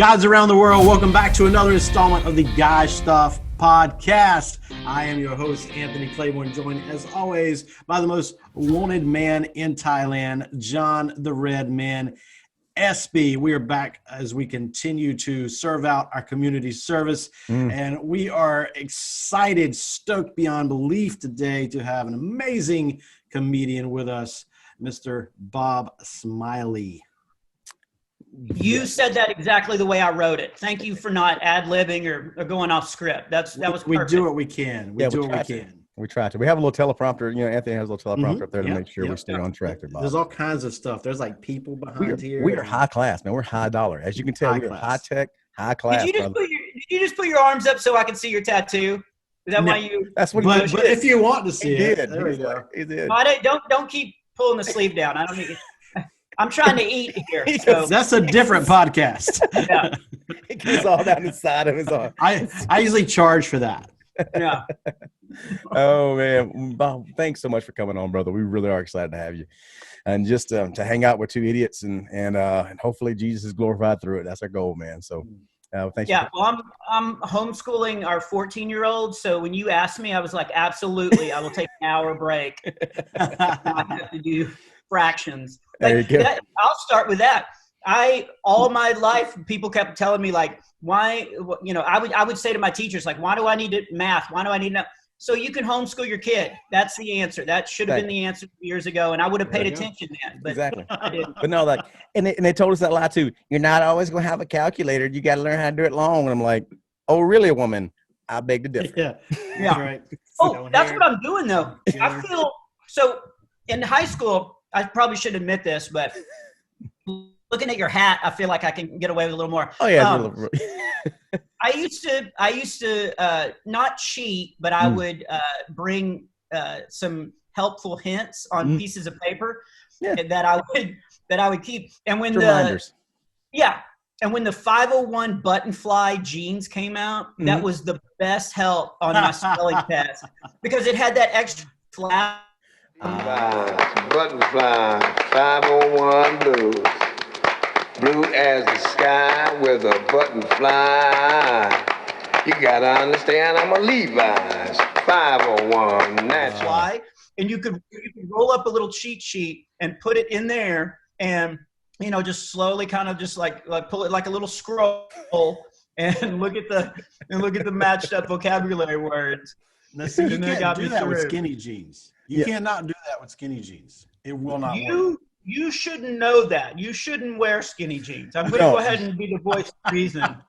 Guys around the world, welcome back to another installment of the Guy Stuff Podcast. I am your host, Anthony Claiborne, joined as always by the most wanted man in Thailand, John the Red Man SB. We are back as we continue to serve out our community service, and we are excited, stoked beyond belief today to have an amazing comedian with us, Mr. Bob Smiley. You said that exactly the way I wrote it. Thank you for not ad-libbing or going off script. That was perfect. We do what we can. We do what we can. We try to. We have a little teleprompter. You know, Anthony has a little teleprompter up there to make sure we stay on track. There's all kinds of stuff. There's like people behind here. We are high class, man. We're high dollar. As you can tell, we're high tech, high class. Did you just put your arms up so I can see your tattoo? Is that why you? That's what. But if you want to see it, there we go. He did. Don't keep pulling the sleeve down. I don't need. I'm trying to eat here. So. That's a different podcast. Yeah. It goes all down the side of his arm. I usually charge for that. Yeah. Oh man, Bob, thanks so much for coming on, brother. We really are excited to have you, and just to hang out with two idiots, and hopefully Jesus is glorified through it. That's our goal, man. So, thanks. Yeah. Well, I'm homeschooling our 14-year-old. So when you asked me, I was like, absolutely, I will take an hour break. I have to do fractions. There you go. I'll start with that. All my life, people kept telling me like, why, I would say to my teachers, like, why do I need math? Why do I need that? So you can homeschool your kid. That's the answer. That should have been the answer years ago. And I would have paid attention then. But exactly. I didn't. But no, like, and they told us that lie too. You're not always going to have a calculator. You got to learn how to do it long. And I'm like, oh, really, woman? I beg to differ. Yeah. Yeah. Right. Oh, that's what I'm doing though. I feel so in high school. I probably should admit this, but looking at your hat, I feel like I can get away with a little more. Oh yeah. I used to not cheat, but I would bring some helpful hints on pieces of paper that I would keep. And when reminders. And when the 501 button fly jeans came out, that was the best help on my spelling test because it had that extra flap. Butterfly, 501 blues. Blue as the sky with a button fly. You gotta understand I'm a Levi's. 501 natural. And you could roll up a little cheat sheet and put it in there and just slowly kind of just like pull it like a little scroll and look at the matched up vocabulary words. Now, see, you can't do that with skinny jeans. You cannot do that with skinny jeans. It will not work. You shouldn't know that. You shouldn't wear skinny jeans. I'm going to go ahead and be the voice of reason. I'm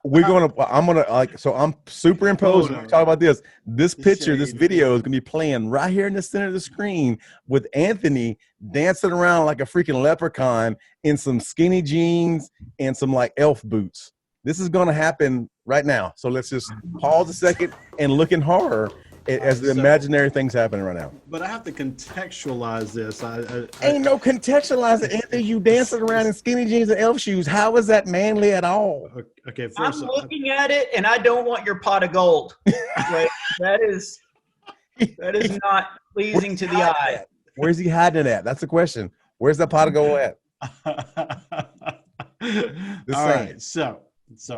superimposing. Talk about this. This picture, this video is going to be playing right here in the center of the screen with Anthony dancing around like a freaking leprechaun in some skinny jeans and some like elf boots. This is going to happen right now. So let's just pause a second and look in horror as the imaginary things happening right now. But I have to contextualize this. Ain't no contextualizing, Anthony. You dancing around in skinny jeans and elf shoes. How is that manly at all? Okay, I'm looking at it, and I don't want your pot of gold. That is not pleasing to the eye. Where's he hiding it at? That's the question. Where's that pot of gold at? All right, so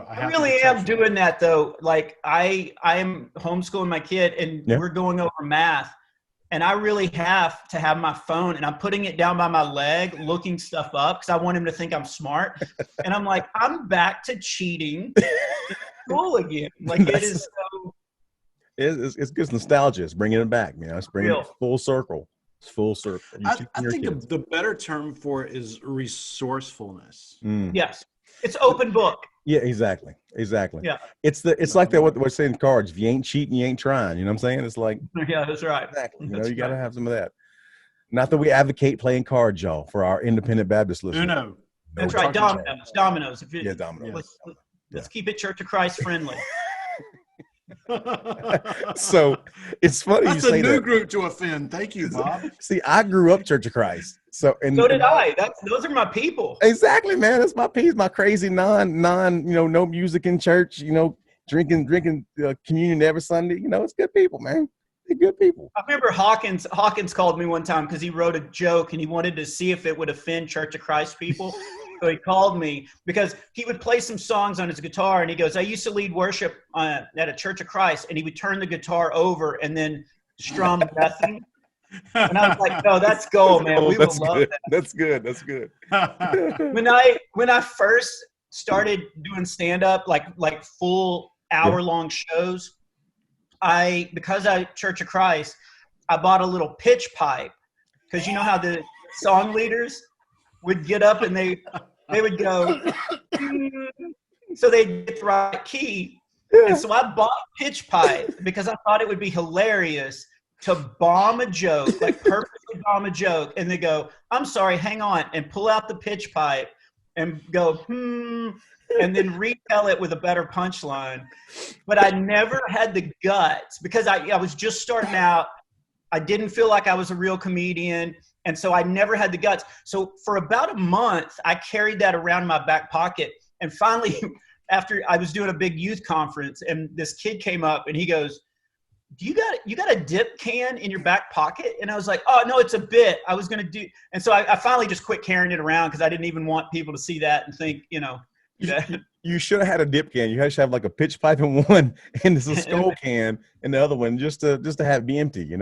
I really am doing that though. Like I am homeschooling my kid and we're going over math and I really have to have my phone and I'm putting it down by my leg, looking stuff up because I want him to think I'm smart. And I'm like, I'm back to cheating in school again. Like it is so. It's good nostalgia. It's bringing it back. It's bringing it full circle. It's full circle. I think the better term for it is resourcefulness. Yes. It's open book. Yeah, exactly. Yeah. It's Mm-hmm. like that what we're saying in cards. If you ain't cheating, you ain't trying. You know what I'm saying? It's like yeah, that's right. Exactly. You gotta have some of that. Not that we advocate playing cards, y'all, for our independent Baptist listeners. No. That's right. Dominoes. Dominoes. Let's keep it Church of Christ friendly. So it's funny. That's you say a new that. group to offend. Thank you, Bob. See, I grew up Church of Christ. So did I. Those are my people. Exactly, man. That's my piece. My crazy no music in church. Drinking communion every Sunday. It's good people, man. They're good people. I remember Hawkins called me one time because he wrote a joke and he wanted to see if it would offend Church of Christ people. So he called me because he would play some songs on his guitar, and he goes, I used to lead worship at a Church of Christ, and he would turn the guitar over and then strum nothing. And I was like, no, that's gold, man. We will love that. That's good. That's good. When I first started doing stand-up, like full hour-long shows, because I Church of Christ, I bought a little pitch pipe, because you know how the song leaders would get up and they would go, so they'd get the right key. And so I bought pitch pipe because I thought it would be hilarious to bomb a joke, like perfectly bomb a joke, and they go, I'm sorry, hang on, and pull out the pitch pipe and go, and then retell it with a better punchline. But I never had the guts because I was just starting out. I didn't feel like I was a real comedian, and so I never had the guts. So for about a month, I carried that around in my back pocket, and finally, after I was doing a big youth conference, and this kid came up, and he goes, you got a dip can in your back pocket? And I was like, oh, no, it's a bit. I was going to do. And so I finally just quit carrying it around because I didn't even want people to see that and think, You should have had a dip can. You should have like a pitch pipe in one and there's a skull can in the other one just to have it be empty, Yeah,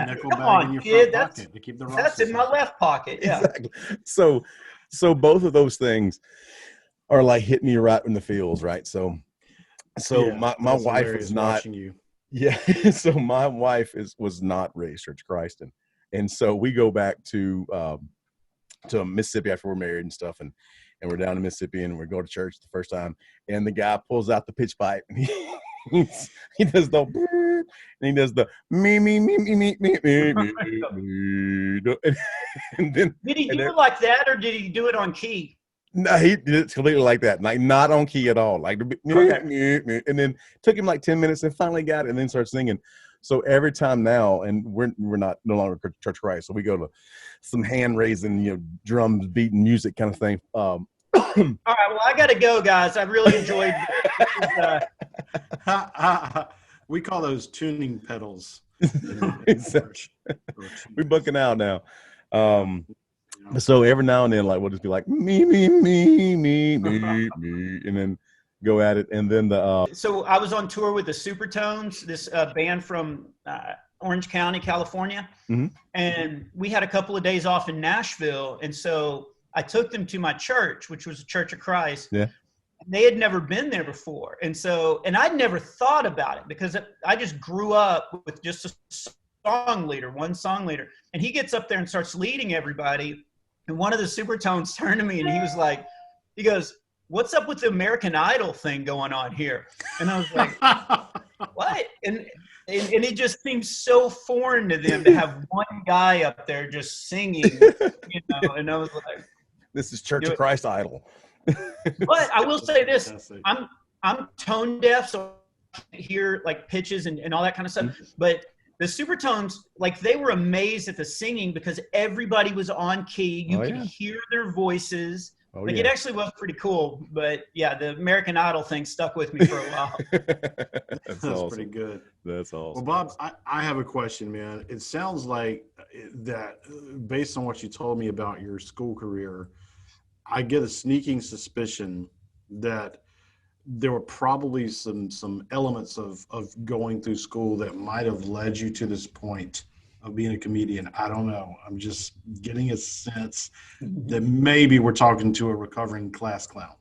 nickel come bag on, in your kid. front pocket to keep the That's in my left pocket. Yeah. Exactly. So both of those things are like hit me right in the feels, right? So my wife is not. You. Yeah. So my wife was not raised Church of Christ, and so we go back to Mississippi after we're married and stuff, and we're down in Mississippi and we go to church the first time, and the guy pulls out the pitch pipe and he does the and he does the me and then did he do it like that, or did he do it on key? No, he did it completely like that, like not on key at all. Like, and then took him like 10 minutes and finally got it, and then started singing. So every time now, and we're no longer Church of Christ, so we go to some hand raising, drums, beating music kind of thing. All right, well, I got to go, guys. I really enjoyed. We call those tuning pedals. We're bucking out now. So every now and then, like we'll just be like me, and then go at it, and then the. So I was on tour with the Supertones, this band from Orange County, California, and we had a couple of days off in Nashville, and so I took them to my church, which was a Church of Christ. Yeah. They had never been there before, and I'd never thought about it because I just grew up with just one song leader, and he gets up there and starts leading everybody. And one of the Supertones turned to me and he goes, what's up with the American Idol thing going on here? And I was like, what? And it just seems so foreign to them to have one guy up there just singing, and I was like, this is Church of Christ Idol. But I will say this, I'm tone deaf, so I can't hear like pitches and all that kind of stuff. But the Supertones, like, they were amazed at the singing because everybody was on key. You could hear their voices. It actually was pretty cool. But yeah, the American Idol thing stuck with me for a while. That's awesome. Pretty good. That's awesome. Well, Bob, I have a question, man. It sounds like that based on what you told me about your school career, I get a sneaking suspicion that there were probably some elements of going through school that might have led you to this point of being a comedian. I don't know. I'm just getting a sense that maybe we're talking to a recovering class clown.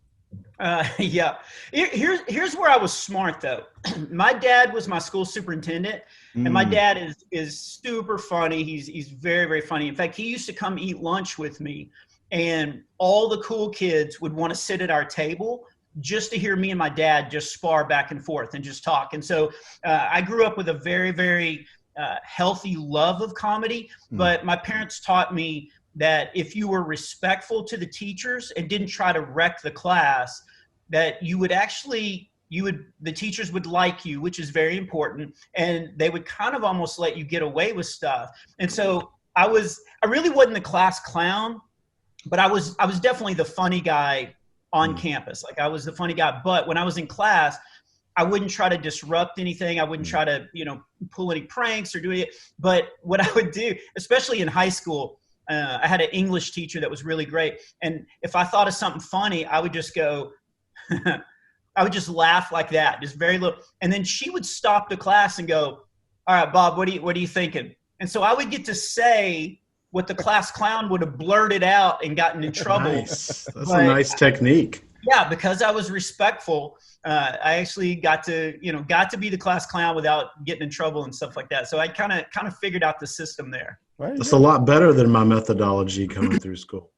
Yeah. Here's where I was smart, though. My dad was my school superintendent, and my dad is super funny. He's very, very funny. In fact, he used to come eat lunch with me, and all the cool kids would want to sit at our table just to hear me and my dad just spar back and forth and just talk. And so I grew up with a very, very healthy love of comedy, but my parents taught me that if you were respectful to the teachers and didn't try to wreck the class, that the teachers would like you, which is very important. And they would kind of almost let you get away with stuff. And so I really wasn't the class clown, but I was definitely the funny guy on campus. Like, I was the funny guy, but when I was in class, I wouldn't try to disrupt anything. I wouldn't try to, pull any pranks or do it. But what I would do, especially in high school, I had an English teacher that was really great. And if I thought of something funny, I would just go, I would just laugh like that, just very little. And then she would stop the class and go, all right, Bob, what are you thinking? And so I would get to say what the class clown would have blurted out and gotten in trouble. Nice. That's a nice technique. Yeah, because I was respectful. I actually got to be the class clown without getting in trouble and stuff like that. So I kind of figured out the system there. That's a lot better than my methodology coming through school.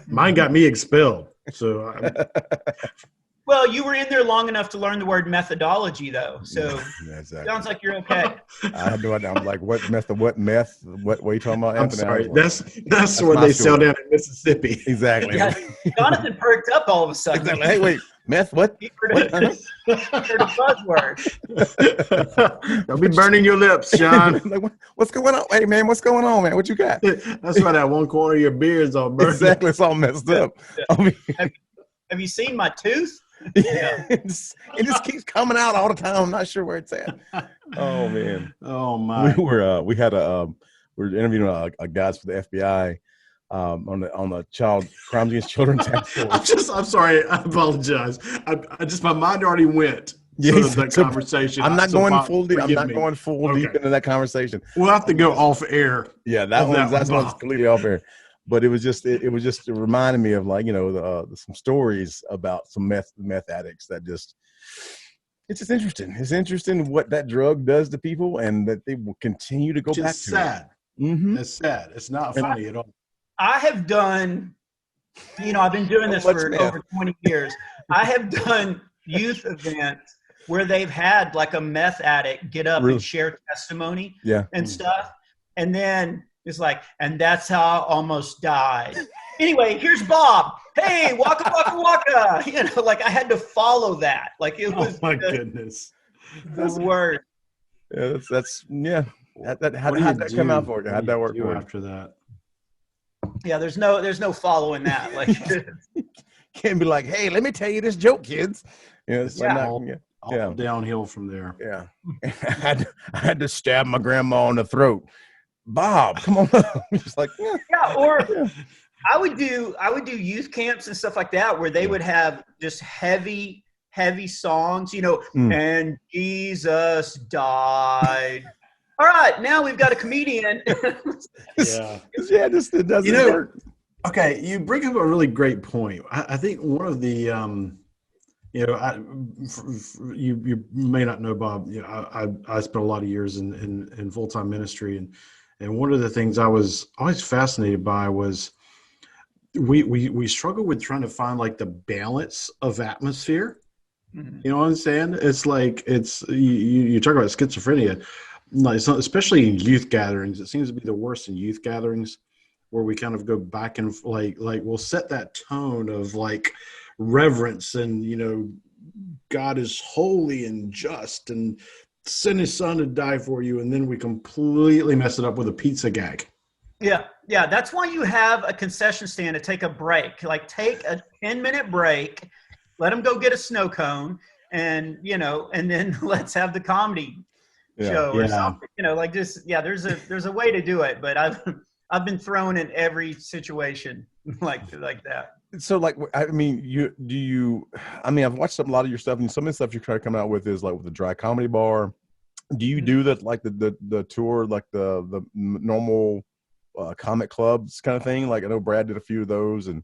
Mine got me expelled. So well, you were in there long enough to learn the word methodology, though. So exactly. Sounds like you're okay. I had no idea. I'm like, what meth? What are you talking about? I'm Anthony? sorry. That's what they sell down in Mississippi. Exactly. Yeah, Jonathan perked up all of a sudden. Exactly. Hey, wait, meth? What? He heard a buzzword. Don't be burning your lips, John. Like, what's going on? Hey, man, what's going on, man? What you got? That's why that one corner of your beard's all burned. Exactly. It's all messed up. I mean, have you seen my tooth? Yeah. it just keeps coming out all the time. I'm not sure where it's at. Oh man. Oh my. We were interviewing a guys for the FBI on the child crimes against children task force. I'm sorry. I apologize. I just my mind already went. Yes, that conversation. I'm not going full deep. I'm not me. going full deep into that conversation. We'll have to go off air. Yeah, that's completely off air. But it was just it reminded me of, like, some stories about some meth addicts that it's just interesting. It's interesting what that drug does to people, and that they will continue to go back to. It's sad. Mm-hmm. It's sad. It's not funny at all. I have done, I've been doing this for over 20 years. I have done youth events where they've had like a meth addict get up and share testimony and stuff. And then it's like, and that's how I almost died. Anyway, here's Bob. Hey, waka, waka, waka. Like I had to follow that. Like it was. Oh my goodness. The word. Yeah, how'd that come out for you? How'd that work for you after that? Yeah, there's no following that. Like can't be like, hey, let me tell you this joke, kids. It's all downhill from there. Yeah. I had to stab my grandma in the throat. Bob, come on. Just like I would do youth camps and stuff like that where they would have just heavy songs, and Jesus died. All right, now we've got a comedian. It doesn't work. Okay, you bring up a really great point. I think one of the you may not know, Bob. I spent a lot of years in full-time ministry, and one of the things I was always fascinated by was we struggle with trying to find like the balance of atmosphere. Mm-hmm. You know what I'm saying? It's like you talk about schizophrenia, like especially in youth gatherings. It seems to be the worst in youth gatherings, where we kind of go back and like we'll set that tone of like reverence and God is holy and just and sent his son to die for you, and then we completely mess it up with a pizza gag. Yeah, that's why you have a concession stand to take a break. Like take a 10-minute break, let them go get a snow cone, and and then let's have the comedy show or something. There's a way to do it, but I've been thrown in every situation like that. So, like, I mean, I've watched a lot of your stuff, and some of the stuff you try to come out with is like with the dry comedy bar. Do you do that, like the tour, like the normal comic clubs kind of thing? Like I know Brad did a few of those, and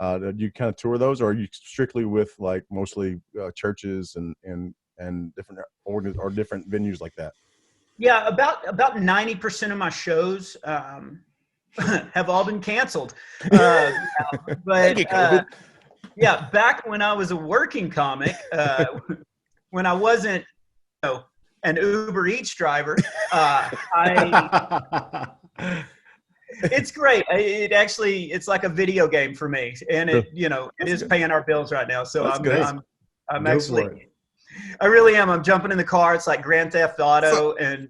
do you kind of tour those, or are you strictly with like mostly churches and different or different venues like that? Yeah, about 90% of my shows have all been canceled. But back when I was a working comic, when I wasn't an Uber Eats driver, it's great. It's like a video game for me, and it is paying our bills right now. So I'm actually. I really am. I'm jumping in the car. It's like Grand Theft Auto, and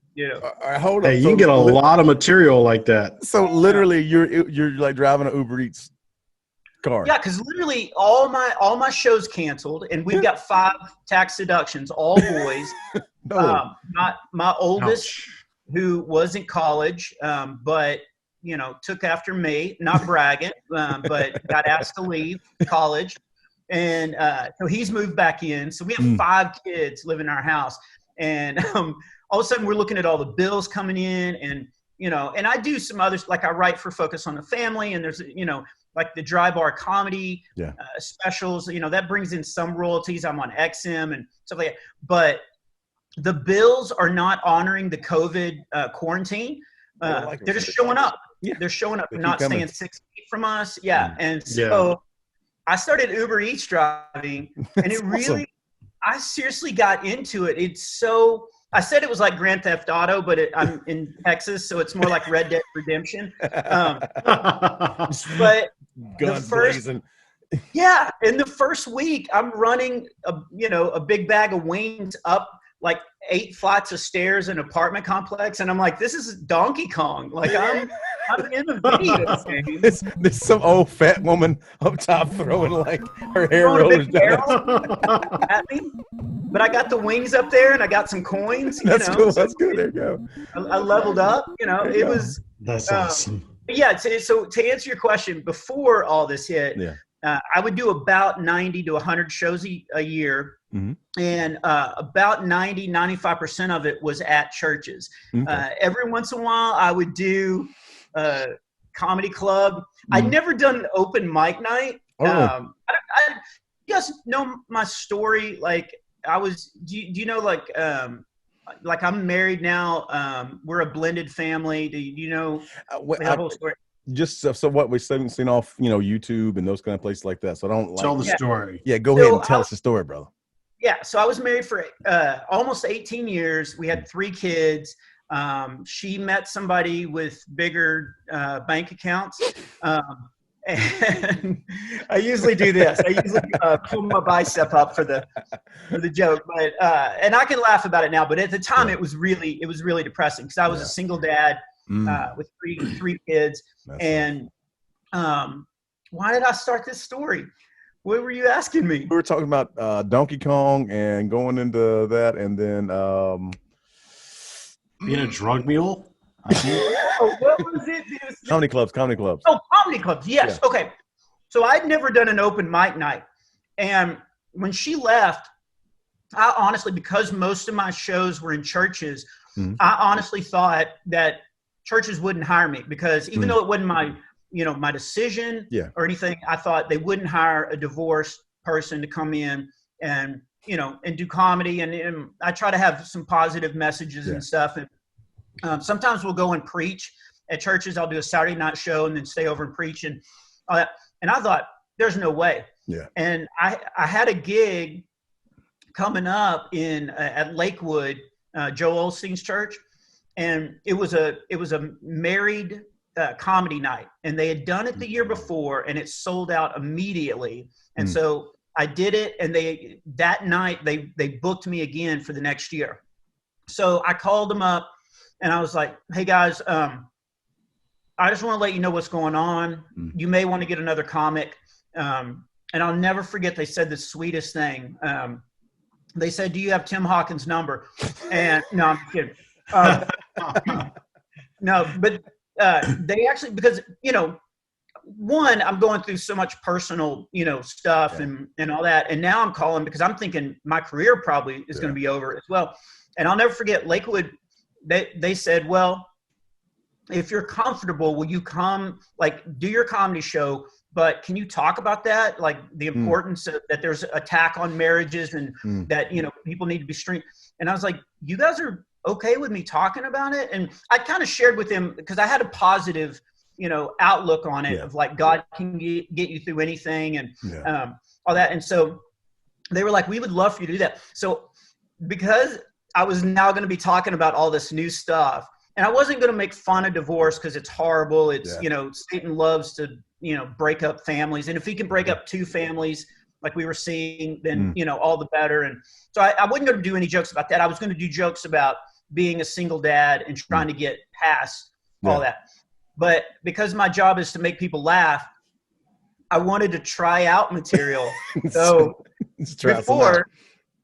hold on. Hey, you can get a lot of material like that. So literally, you're like driving an Uber Eats car. Yeah, because literally all my shows canceled, and we've got 5 tax deductions, all boys. My oldest, who was in college, but took after me, not bragging, but got asked to leave college. And so he's moved back in. So we have 5 kids living in our house. And all of a sudden we're looking at all the bills coming in, and, and I do some others, like I write for Focus on the Family, and there's, like the Dry Bar comedy specials, that brings in some royalties. I'm on XM and stuff like that. But the bills are not honoring the COVID quarantine. They're just showing up. Yeah. They're showing up, not staying 6 feet from us. Yeah. And so I started Uber Eats driving, and it really, I seriously got into it. It's so, I said it was like Grand Theft Auto, but I'm in Texas, so it's more like Red Dead Redemption. But guns blazing. Yeah, in the first week, I'm running a big bag of wings up like 8 flights of stairs in an apartment complex, and I'm like, this is Donkey Kong. Like I'm in a video game. There's some old fat woman up top throwing like her hair rollers down at me. But I got the wings up there, and I got some coins. That's cool. That's good. There you go. I leveled up. It was. That's awesome. Yeah. So to answer your question, before all this hit, I would do about 90 to 100 shows a year. Mm-hmm. And about 95% of it was at churches. Okay. Every once in a while, I would do a comedy club. I'd never done an open mic night. I you guys know my story. Like do you know, like I'm married now. We're a blended family. Do you know the whole story? Just so what we've seen off, YouTube and those kind of places like that. So I don't tell the story. Yeah, go ahead and tell us the story, brother. Yeah, so I was married for almost 18 years. We had 3 kids. She met somebody with bigger bank accounts. And I usually do this. I usually pull my bicep up for the joke, but and I can laugh about it now. But at the time, it was really depressing because I was a single dad with three kids. That's why did I start this story? What were you asking me? We were talking about Donkey Kong and going into that, and then being a drug mule. What was it? Comedy clubs. Oh, comedy clubs. Yes. Yeah. Okay. So I'd never done an open mic night. And when she left, I honestly, because most of my shows were in churches, I honestly thought that churches wouldn't hire me because even though it wasn't my decision or anything, I thought they wouldn't hire a divorced person to come in and do comedy. And I try to have some positive messages and stuff. And sometimes we'll go and preach at churches. I'll do a Saturday night show and then stay over and preach and all that. And I thought, there's no way. Yeah. And I had a gig coming up at Lakewood, Joel Osteen's church, and it was a married comedy night, and they had done it the year before, and it sold out immediately. And so I did it, and that night they booked me again for the next year. So I called them up. And I was like, hey, guys, I just want to let you know what's going on. You may want to get another comic. And I'll never forget, they said the sweetest thing. They said, do you have Tim Hawkins' number? And no, I'm kidding. No, but they actually, because, one, I'm going through so much personal, stuff and all that. And now I'm calling because I'm thinking my career probably is going to be over as well. And I'll never forget Lakewood. They said, well, if you're comfortable, will you come, like, do your comedy show, but can you talk about that? Like the importance of, that there's attack on marriages and that, people need to be streamed. And I was like, you guys are okay with me talking about it? And I kind of shared with them because I had a positive, outlook on it of like, God can get you through anything and all that. And so they were like, we would love for you to do that. So because I was now going to be talking about all this new stuff, and I wasn't going to make fun of divorce because it's horrible. It's, Satan loves to, break up families. And if he can break up 2 families like we were seeing, then, all the better. And so I wasn't going to do any jokes about that. I was going to do jokes about being a single dad and trying to get past all that. But because my job is to make people laugh, I wanted to try out material. So before...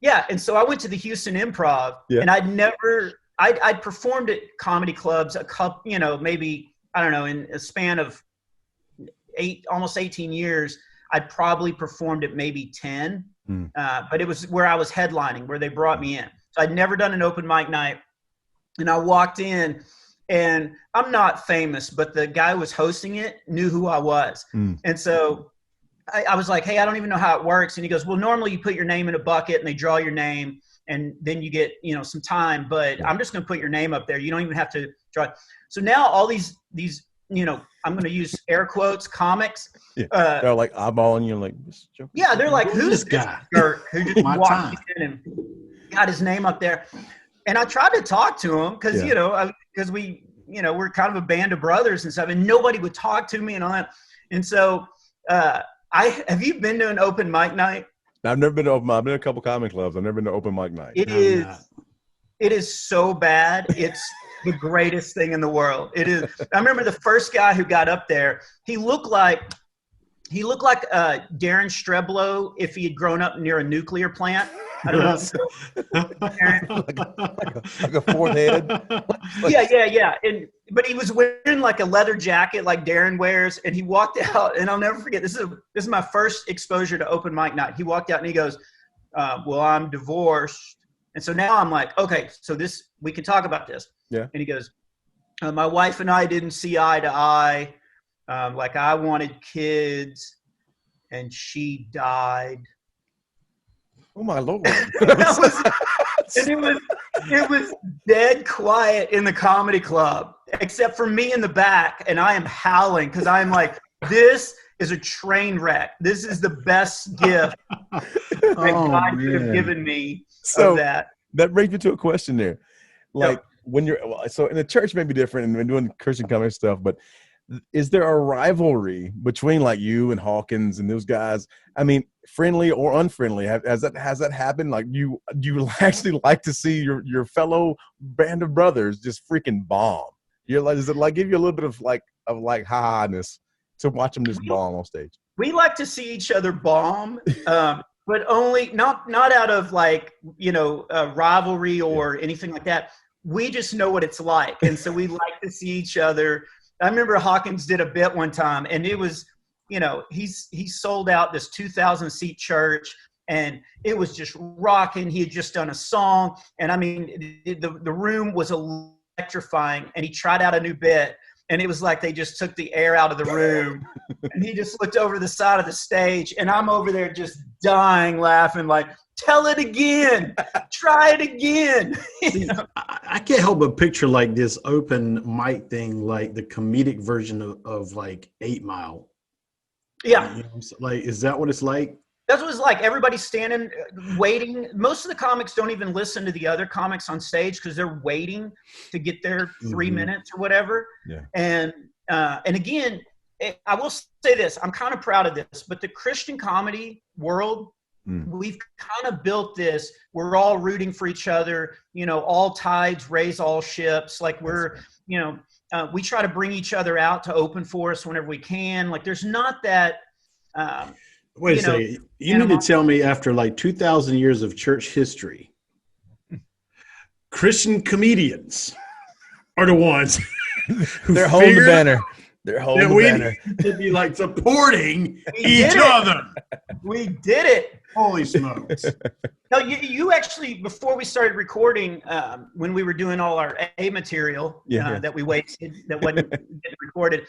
Yeah, and so I went to the Houston Improv, and I'd performed at comedy clubs a couple, maybe I don't know, in a span of almost 18 years, I'd probably performed at maybe 10. But it was where I was headlining, where they brought me in. So I'd never done an open mic night. And I walked in, and I'm not famous, but the guy who was hosting it knew who I was. And so I was like, hey, I don't even know how it works. And he goes, well, normally you put your name in a bucket and they draw your name and then you get, some time, but I'm just going to put your name up there. You don't even have to draw. So now all these, I'm going to use air quotes, comics. They're like eyeballing you, like, this joke. Yeah, they're like, who's this guy who just walked in and got his name up there? And I tried to talk to him because, because we're kind of a band of brothers and stuff, and nobody would talk to me and all that. And so have you been to an open mic night? I've never been to open mic. I've been to a couple comedy clubs. I've never been to open mic night. It is so bad. It's the greatest thing in the world. It is. I remember the first guy who got up there, he looked like Darren Streblow if he had grown up near a nuclear plant. I don't know. like a fourth head. Yeah. But he was wearing like a leather jacket like Darren wears, and he walked out, and I'll never forget. This is my first exposure to open mic night. He walked out and he goes, well, I'm divorced. And so now I'm like, okay, so we can talk about this. Yeah. And he goes, my wife and I didn't see eye to eye. Like I wanted kids and she died. Oh my Lord. It was dead quiet in the comedy club, except for me in the back. And I am howling because I'm like, this is a train wreck. This is the best gift that God could have given me. So of that brings me to a question there. Like when so in the church may be different and when doing Christian comedy stuff, but is there a rivalry between like you and Hawkins and those guys? I mean, friendly or unfriendly? Has that happened? Like, do you actually like to see your fellow band of brothers just freaking bomb? You're like, does it like give you a little bit of ha-ha-ness to watch them just bomb on stage? We like to see each other bomb, but only not out of rivalry or anything like that. We just know what it's like, and so we like to see each other. I remember Hawkins did a bit one time, and it was, he sold out this 2,000 seat church, and it was just rocking. He had just done a song, and I mean, the room was electrifying. And he tried out a new bit, and it was like they just took the air out of the room. And he just looked over the side of the stage, and I'm over there just dying laughing, like, tell it again, try it again. See, I can't help but picture like this open mic thing, like the comedic version of like 8 Mile. Yeah. Like, is that what it's like? That's what it's like. Everybody's standing, waiting. Most of the comics don't even listen to the other comics on stage because they're waiting to get their 3 minutes or whatever. Yeah. And again, I will say this. I'm kind of proud of this, but the Christian comedy world, we've kind of built this. We're all rooting for each other. All tides raise all ships. Like we try to bring each other out to open for us whenever we can. Like there's not that. Wait a second. You need to tell me, after like 2,000 years of church history, Christian comedians are the ones who they're holding the banner. They're holding the banner. To be like supporting each other. We did it. Holy smokes. No, you actually, before we started recording, when we were doing all our A material that we wasted, that wasn't recorded,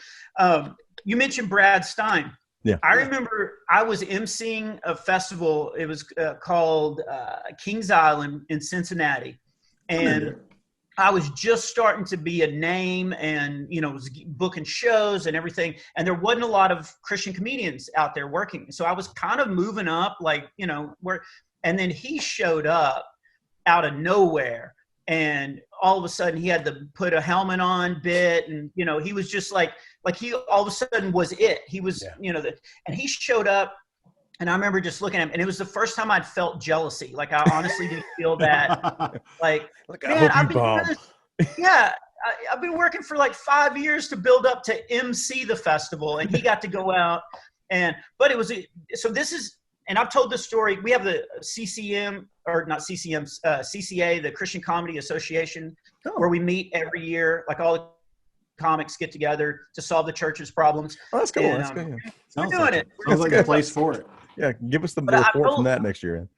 you mentioned Brad Stein. Yeah. I remember I was emceeing a festival. It was called Kings Island in Cincinnati. And I was just starting to be a name and, was booking shows and everything. And there wasn't a lot of Christian comedians out there working. So I was kind of moving up, and then he showed up out of nowhere. And all of a sudden he had to put a helmet on bit. And, he was just like he all of a sudden was it. He was, and he showed up. And I remember just looking at him, and it was the first time I'd felt jealousy. Like, I honestly didn't feel that. Like man, I've been working for like 5 years to build up to MC the festival, and he got to go out. But it was, so this is, and I've told this story. We have the CCM, or not CCM, CCA, the Christian Comedy Association, where we meet every year, like all the comics get together to solve the church's problems. Oh, that's cool. And, that's good. we're doing it. Sounds like a place for it. Yeah, give us the report from that next year.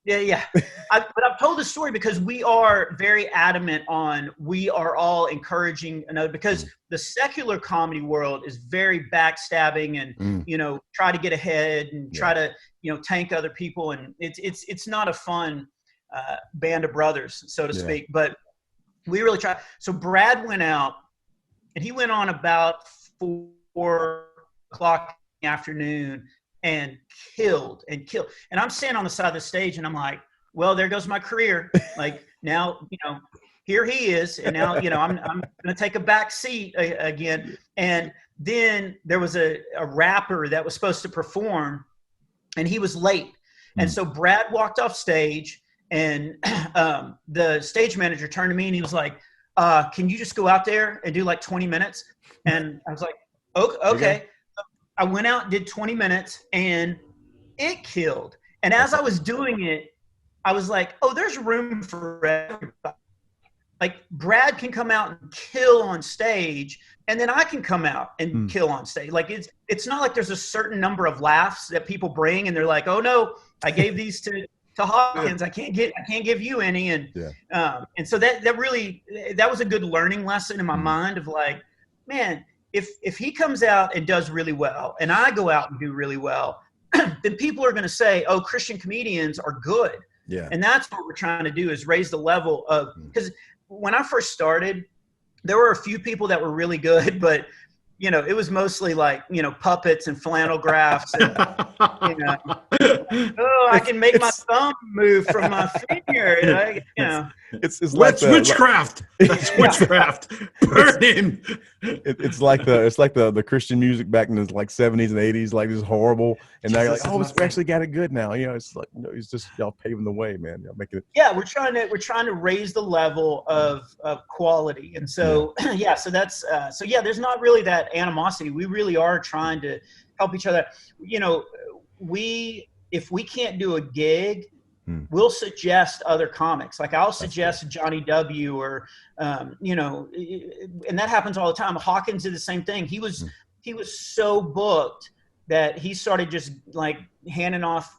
Yeah. But I've told the story because we are very adamant on we are all encouraging another, because the secular comedy world is very backstabbing and try to get ahead and try to tank other people, and it's not a fun band of brothers, so to speak. But we really try. So Brad went out, and he went on about 4 o'clock in the afternoon. And killed. And I'm standing on the side of the stage and I'm like, well, there goes my career. Like now, here he is. And now, I'm going to take a back seat again. And then there was a rapper that was supposed to perform and he was late. And so Brad walked off stage and the stage manager turned to me and he was like, can you just go out there and do like 20 minutes? And I was like, okay. I went out and did 20 minutes and it killed. And as I was doing it, I was like, oh, there's room for everybody. Like Brad can come out and kill on stage and then I can come out and kill on stage. Like it's not like there's a certain number of laughs that people bring and they're like, oh no, I gave these to Hawkins. I can't give you any. And so that was a good learning lesson in my mind of like, man, if he comes out and does really well and I go out and do really well, then people are going to say, oh, Christian comedians are good. Yeah. And that's what we're trying to do is raise the level of, because when I first started, there were a few people that were really good, but it was mostly like, puppets and flannel graphs. And, I can make my thumb move from my finger. It's like witchcraft. That's witchcraft. Burn him. It's like the Christian music back in the like 70s and 80s, like this horrible. And now you're like, oh, we actually got it good now. It's like, it's just y'all paving the way, man. Y'all making it. Yeah, we're trying to raise the level of quality, and so so that's there's not really that animosity. We really are trying to help each other. If we can't do a gig, we'll suggest other comics. Like I'll suggest Johnny W. or and that happens all the time. Hawkins did the same thing. He was so booked that he started just like handing off,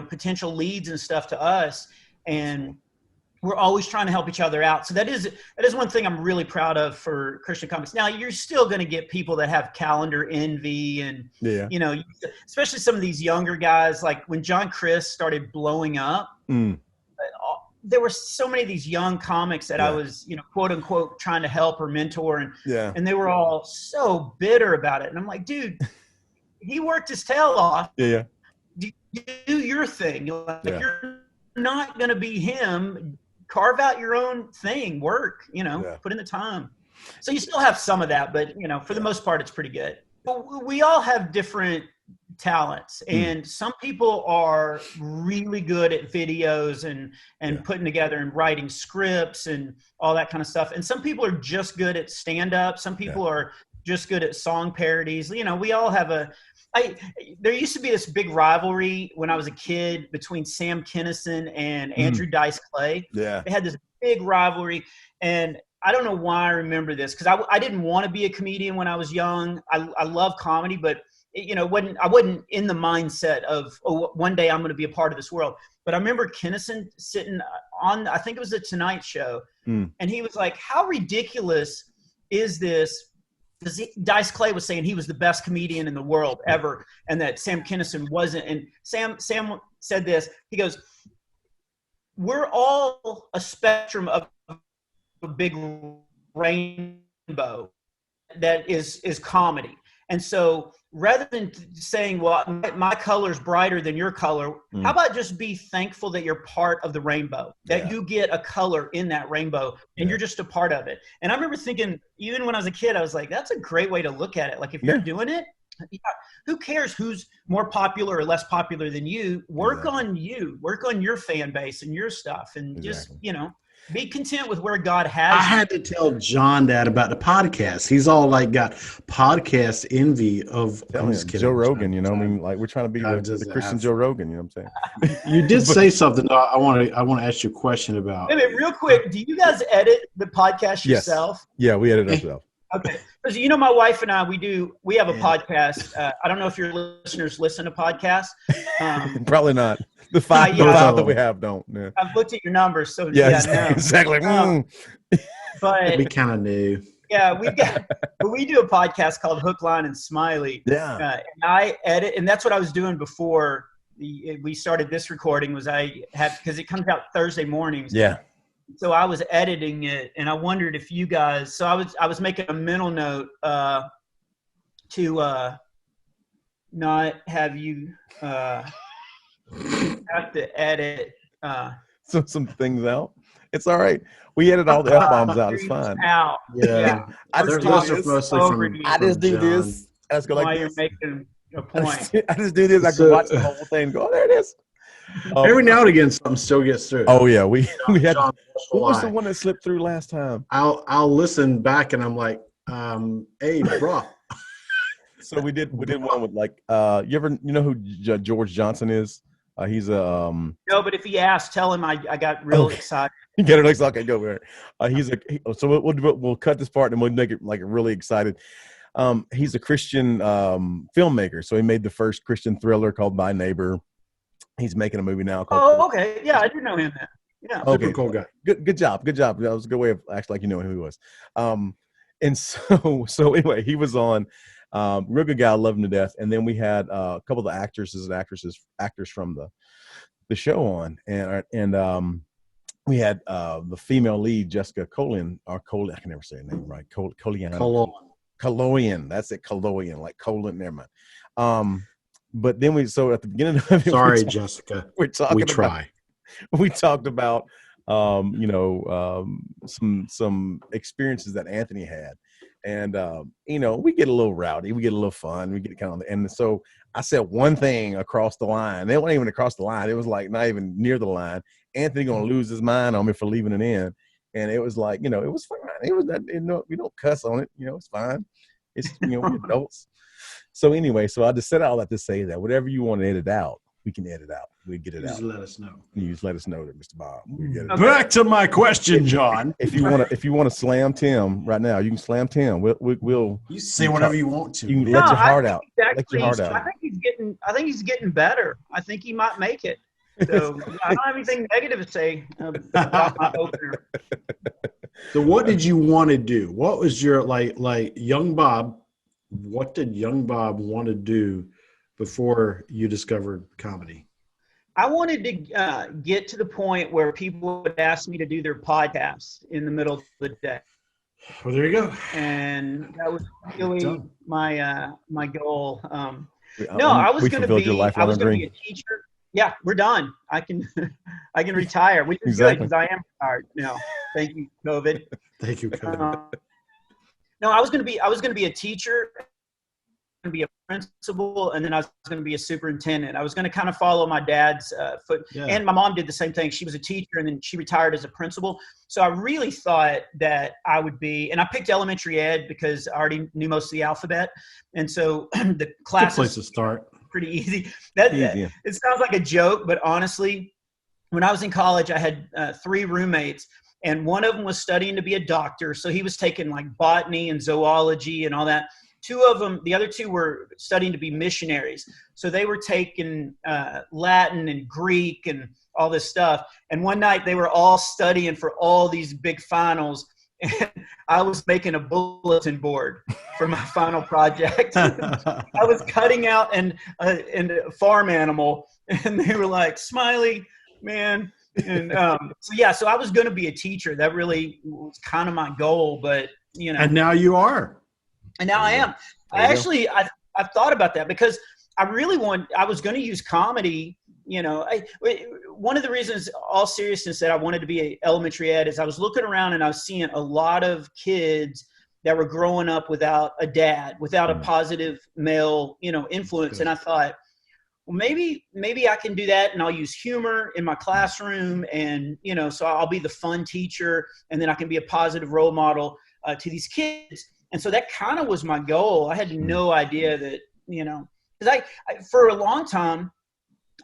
potential leads and stuff to us. And we're always trying to help each other out. So that is one thing I'm really proud of for Christian comics. Now you're still going to get people that have calendar envy and, especially some of these younger guys, like when John Chris started blowing up, there were so many of these young comics that I was, quote unquote, trying to help or mentor. And they were all so bitter about it. And I'm like, dude, he worked his tail off. Yeah. Do your thing. You're not going to be him. Carve out your own thing, work, put in the time. So you still have some of that, but for the most part, it's pretty good. But we all have different talents, and some people are really good at videos and putting together and writing scripts and all that kind of stuff. And some people are just good at stand-up. Some people are just good at song parodies. We all have there used to be this big rivalry when I was a kid between Sam Kinison and Andrew Dice Clay. Yeah. They had this big rivalry, and I don't know why I remember this, because I didn't want to be a comedian when I was young. I love comedy, but I wasn't in the mindset of, oh, one day I'm going to be a part of this world. But I remember Kinison sitting on, I think it was the Tonight Show, and he was like, how ridiculous is this? Because Dice Clay was saying he was the best comedian in the world ever, and that Sam Kinison wasn't. And Sam said this. He goes, "We're all a spectrum of a big rainbow that is comedy. And so rather than saying, well, my color's brighter than your color, how about just be thankful that you're part of the rainbow, that you get a color in that rainbow and you're just a part of it." And I remember thinking, even when I was a kid, I was like, that's a great way to look at it. Like if you're doing it, who cares who's more popular or less popular than you? Work on you, work on your fan base and your stuff, and just, be content with where God has you. I had to tell John that about the podcast. He's all like got podcast envy of Joe Rogan, I mean, like we're trying to be the Christian Joe Rogan, you know what I'm saying? You did say something. I want to ask you a question about. Wait a minute, real quick. Do you guys edit the podcast yourself? Yeah, we edit ourselves. Okay. Because, my wife and I, we have a podcast. I don't know if your listeners listen to podcasts. Probably not. The five that we have don't. Yeah. I've looked at your numbers. So yeah, no. exactly. But we kind of knew. Yeah, we do a podcast called Hook, Line, and Smiley. Yeah. And I edit, and that's what I was doing before we started this recording because it comes out Thursday mornings. Yeah. So I was editing it, and I wondered if you guys. So I was making a mental note to not have you have to edit some things out. It's all right. We edit all the F-bombs out. It's fine. Out. Yeah. I just do this. I just go like this. You're making a point. I just do this. I can watch the whole thing and go, oh, there it is. Every now and again, something still gets through. Oh yeah, we had. What was the one that slipped through last time? I'll listen back and I'm like, hey, bro. So we did one with like, you know who George Johnson is? He's a no, but if he asks, tell him I got real excited. You get it? Okay, go over there. So we'll cut this part and we'll make it like really excited. He's a Christian filmmaker, so he made the first Christian thriller called My Neighbor. He's making a movie now called. Oh, okay, yeah, I do know him. Then. Yeah, super cool guy. Good job. That was a good way of acting like you knew who he was. And so anyway, he was on. Real good guy, I love him to death. And then we had a couple of the actors from the show on, and we had the female lead, Jessica Colian, I can never say her name right. Coloian. That's it. Coloian, like colon. Never mind. But then at the beginning of it, sorry, Jessica. We talked about some experiences that Anthony had. And, we get a little rowdy. We get a little fun. We get kind of, and so I said one thing across the line. It wasn't even across the line. It was like not even near the line. Anthony going to lose his mind on me for leaving it in. And it was like, it was fine. It was that, we don't cuss on it. It's fine. It's, we're adults. So anyway, so I just said all that to say that whatever you want to edit out, we can edit out. We get it out. Just let us know. You just let us know that, Mr. Bob. We get it Back to my question, John. If you want to slam Tim right now, you can slam Tim. We'll you say whatever you want to. You can let your heart out. Let your heart out. I think he's getting better. I think he might make it. So I don't have anything negative to say about my opener. So what did you want to do? What was your like young Bob? What did young Bob want to do before you discovered comedy? I wanted to get to the point where people would ask me to do their podcasts in the middle of the day. Well, there you go. And that was really my goal. I was going to be a teacher. Yeah, we're done. I can retire, which is good because I am retired now. Thank you, COVID. Thank you, COVID. No, I was going to be a teacher, going to be a principal, and then I was going to be a superintendent. I was going to kind of follow my dad's foot. Yeah. And my mom did the same thing. She was a teacher, and then she retired as a principal. So I really thought that I would be, and I picked elementary ed because I already knew most of the alphabet. And so the classes. Good place to start. Pretty easy. It sounds like a joke, but honestly, when I was in college, I had 3 roommates, and one of them was studying to be a doctor. So he was taking like botany and zoology and all that. The other 2 were studying to be missionaries. So they were taking Latin and Greek and all this stuff. And one night they were all studying for all these big finals. And I was making a bulletin board for my final project. I was cutting out and a farm animal, and they were like, "Smiley, man." And so I was going to be a teacher. That really was kind of my goal, but And now you are. And now I am. I've thought about that because I was going to use comedy. One of the reasons, all seriousness, that I wanted to be an elementary ed is I was looking around and I was seeing a lot of kids that were growing up without a dad, without a positive male, influence. And I thought, well, maybe I can do that, and I'll use humor in my classroom, and so I'll be the fun teacher, and then I can be a positive role model to these kids. And so that kind of was my goal. I had no idea that, because I for a long time,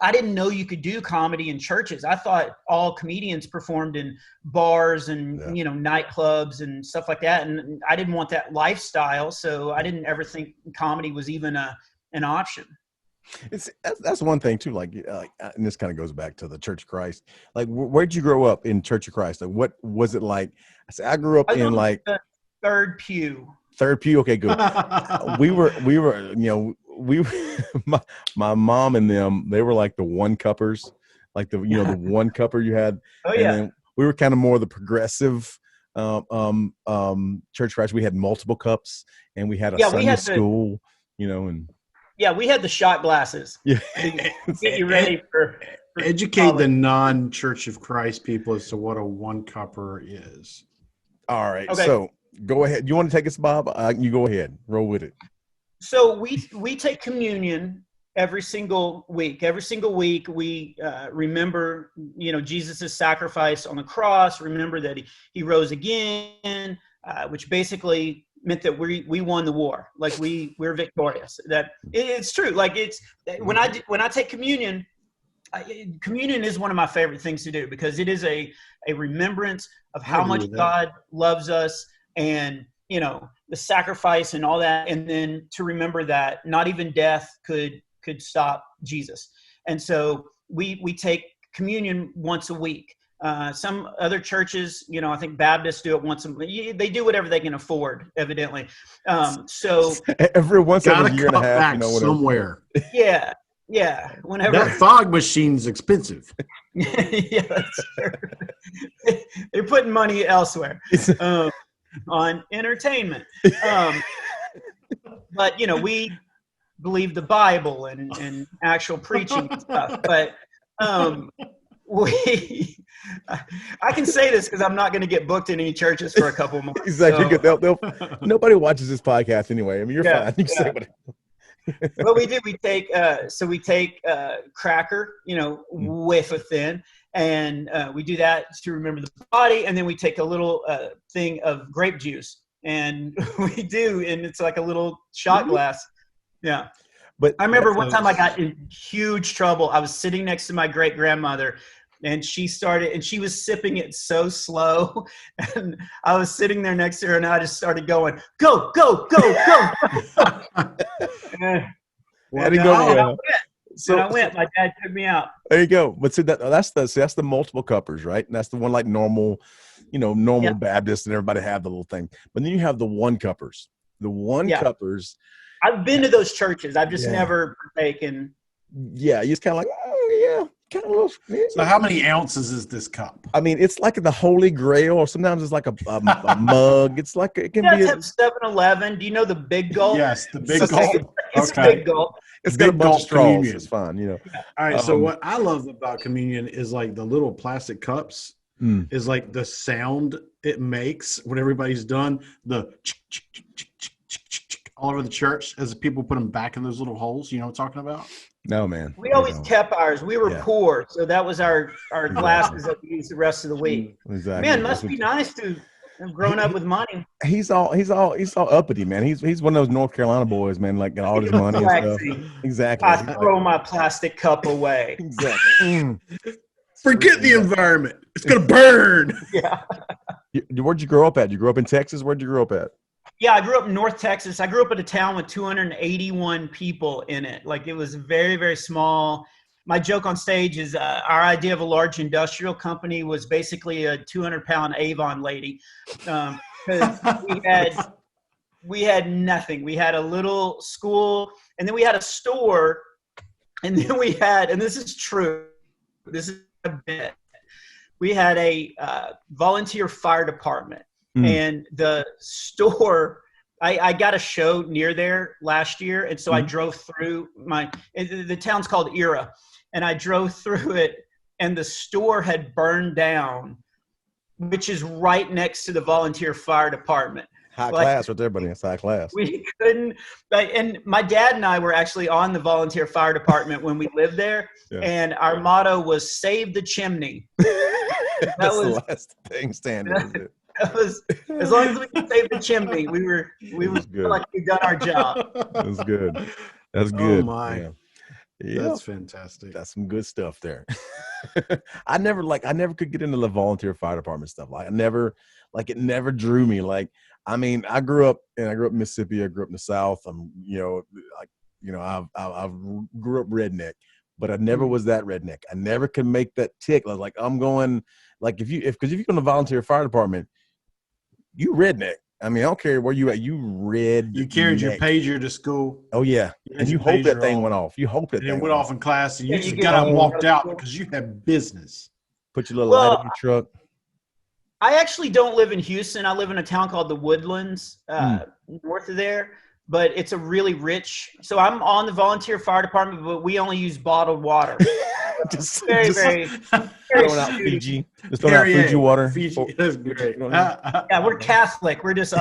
I didn't know you could do comedy in churches. I thought all comedians performed in bars and, nightclubs and stuff like that. And I didn't want that lifestyle. So I didn't ever think comedy was even an option. That's one thing too. Like, and this kind of goes back to the Church of Christ. Like, where'd you grow up in Church of Christ? Like, what was it like? I grew up in like the third pew. Third pew. Okay, good. we were, my mom and them, they were like the one cuppers, like the one cupper you had. Oh yeah. And then we were kind of more the progressive Church of Christ. We had multiple cups, and we had a Sunday school, and we had the shot glasses. Yeah. Get you ready for educate college. The non-Church of Christ people as to what a one cupper is. All right. Okay. So go ahead. You want to take us, Bob? You go ahead. Roll with it. So we take communion every single week. Every single week we remember, Jesus' sacrifice on the cross. Remember that he rose again, which basically meant that we won the war. Like we're victorious. That it's true. Like when I take communion. Communion is one of my favorite things to do because it is a remembrance of how much God loves us and, the sacrifice and all that. And then to remember that not even death could stop Jesus. And so we take communion once a week. Some other churches, I think Baptists do it once a week. They do whatever they can afford, evidently. So every once in a year and a half, somewhere. Yeah. Yeah, whenever that fog machine's expensive. Yeah, that's true. They're putting money elsewhere on entertainment. But we believe the Bible and actual preaching and stuff. But I can say this because I'm not going to get booked in any churches for a couple months. Exactly. So. Nobody watches this podcast anyway. I mean, you're fine. You can say whatever. What we do, we take cracker, wafer thin, and we do that to remember the body, and then we take a little thing of grape juice, and we do, and it's like a little shot glass. Yeah. But I remember one time I got in huge trouble. I was sitting next to my great grandmother, and she was sipping it so slow, and I was sitting there next to her, and I just started going, go, go, go, go. So I went. My dad took me out. There you go. But see, that's the multiple cuppers, right? And that's the one like normal Baptist, and everybody have the little thing. But then you have the one cuppers. The one cuppers. I've been to those churches. I've just never partaken. Yeah, you just kind of like, kind of little. So how many ounces is this cup? I mean, it's like the Holy Grail, or sometimes it's like a mug. It's like it can be. 7-Eleven. Do you know the big gulp? Yes, the big gulp. It's big gulp. It's got a bunch of straws. Communion. It's fine, All right. So what I love about communion is like the little plastic cups. Is like the sound it makes when everybody's done. The all over the church as people put them back in those little holes. You know what I'm talking about? No, man. We always kept ours. We were poor, so that was our glasses that we used the rest of the week. Exactly. Man, must be nice to have grown up with money. He's all uppity, man. He's one of those North Carolina boys, man. Like got all his money and stuff. Exactly. I throw my plastic cup away. Exactly. Forget the environment. It's gonna burn. Yeah. Where'd you grow up at? You grew up in Texas? Where'd you grow up at? Yeah, I grew up in North Texas. I grew up in a town with 281 people in it. Like it was very, very small. My joke on stage is our idea of a large industrial company was basically a 200-pound Avon lady. Because we had nothing. We had a little school, and then we had a store, and then we had, and this is true, this is a bit, we had a volunteer fire department. And the store, I got a show near there last year. And so I drove through the town's called Era. And I drove through it, and the store had burned down, which is right next to the volunteer fire department. High class right there, buddy. It's high class. We couldn't, and my dad and I were actually on the volunteer fire department when we lived there. Yeah. And our motto was "Save the chimney." That's the last thing standing. Is it? That was, as long as we could save the chimney, we felt like we'd done our job. That's good. That's good. Oh my. Yeah, That's fantastic. that's some good stuff there. I never could get into the volunteer fire department stuff. It never drew me. I mean, I grew up in Mississippi. I grew up in the South. I grew up redneck, but I never was that redneck. I never could make that tick. I was like, I'm going, because if you're going to volunteer fire department, you redneck. I mean, I don't care where you at. You carried your pager to school. Oh yeah, and you hope that thing went off. You hope that thing went off in class, and you just got up and walked out because you had business. Put your little light on your truck. I actually don't live in Houston. I live in a town called the Woodlands, north of there. But it's a really rich. So I'm on the volunteer fire department, but we only use bottled water. very throwing out Fiji. Just throwing out Fiji water. Fiji. That's great. Yeah, we're Catholic. We're just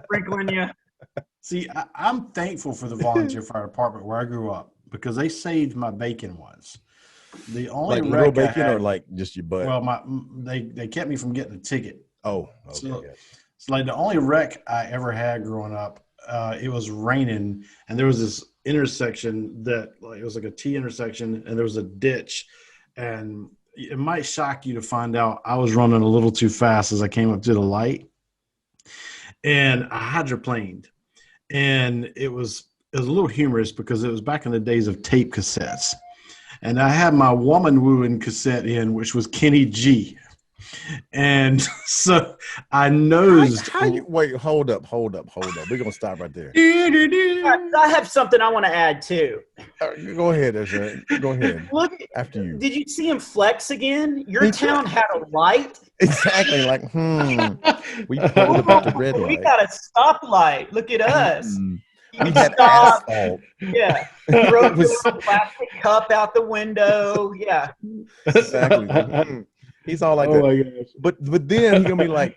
sprinkling you. See, I'm thankful for the volunteer fire department where I grew up because they saved my bacon once. The only real bacon or just your butt? Well, they kept me from getting a ticket. Oh, okay. So the only wreck I ever had growing up, it was raining, and there was this intersection that it was like a T intersection, and there was a ditch, and it might shock you to find out I was running a little too fast as I came up to the light, and I hydroplaned, and it was a little humorous because it was back in the days of tape cassettes, and I had my woman wooing cassette in, which was Kenny G. And so I nosed. Wait, hold up. We're going to stop right there. I have something I want to add too. Go ahead, Go ahead. Look, after you. Did you see him flex again? Your town had a light. Exactly. We pulled about the red light. We got a stoplight. Look at us. We had asphalt. Yeah. Throw a plastic cup out the window. Yeah. Exactly. He's all like that. My gosh. But then he's gonna be like,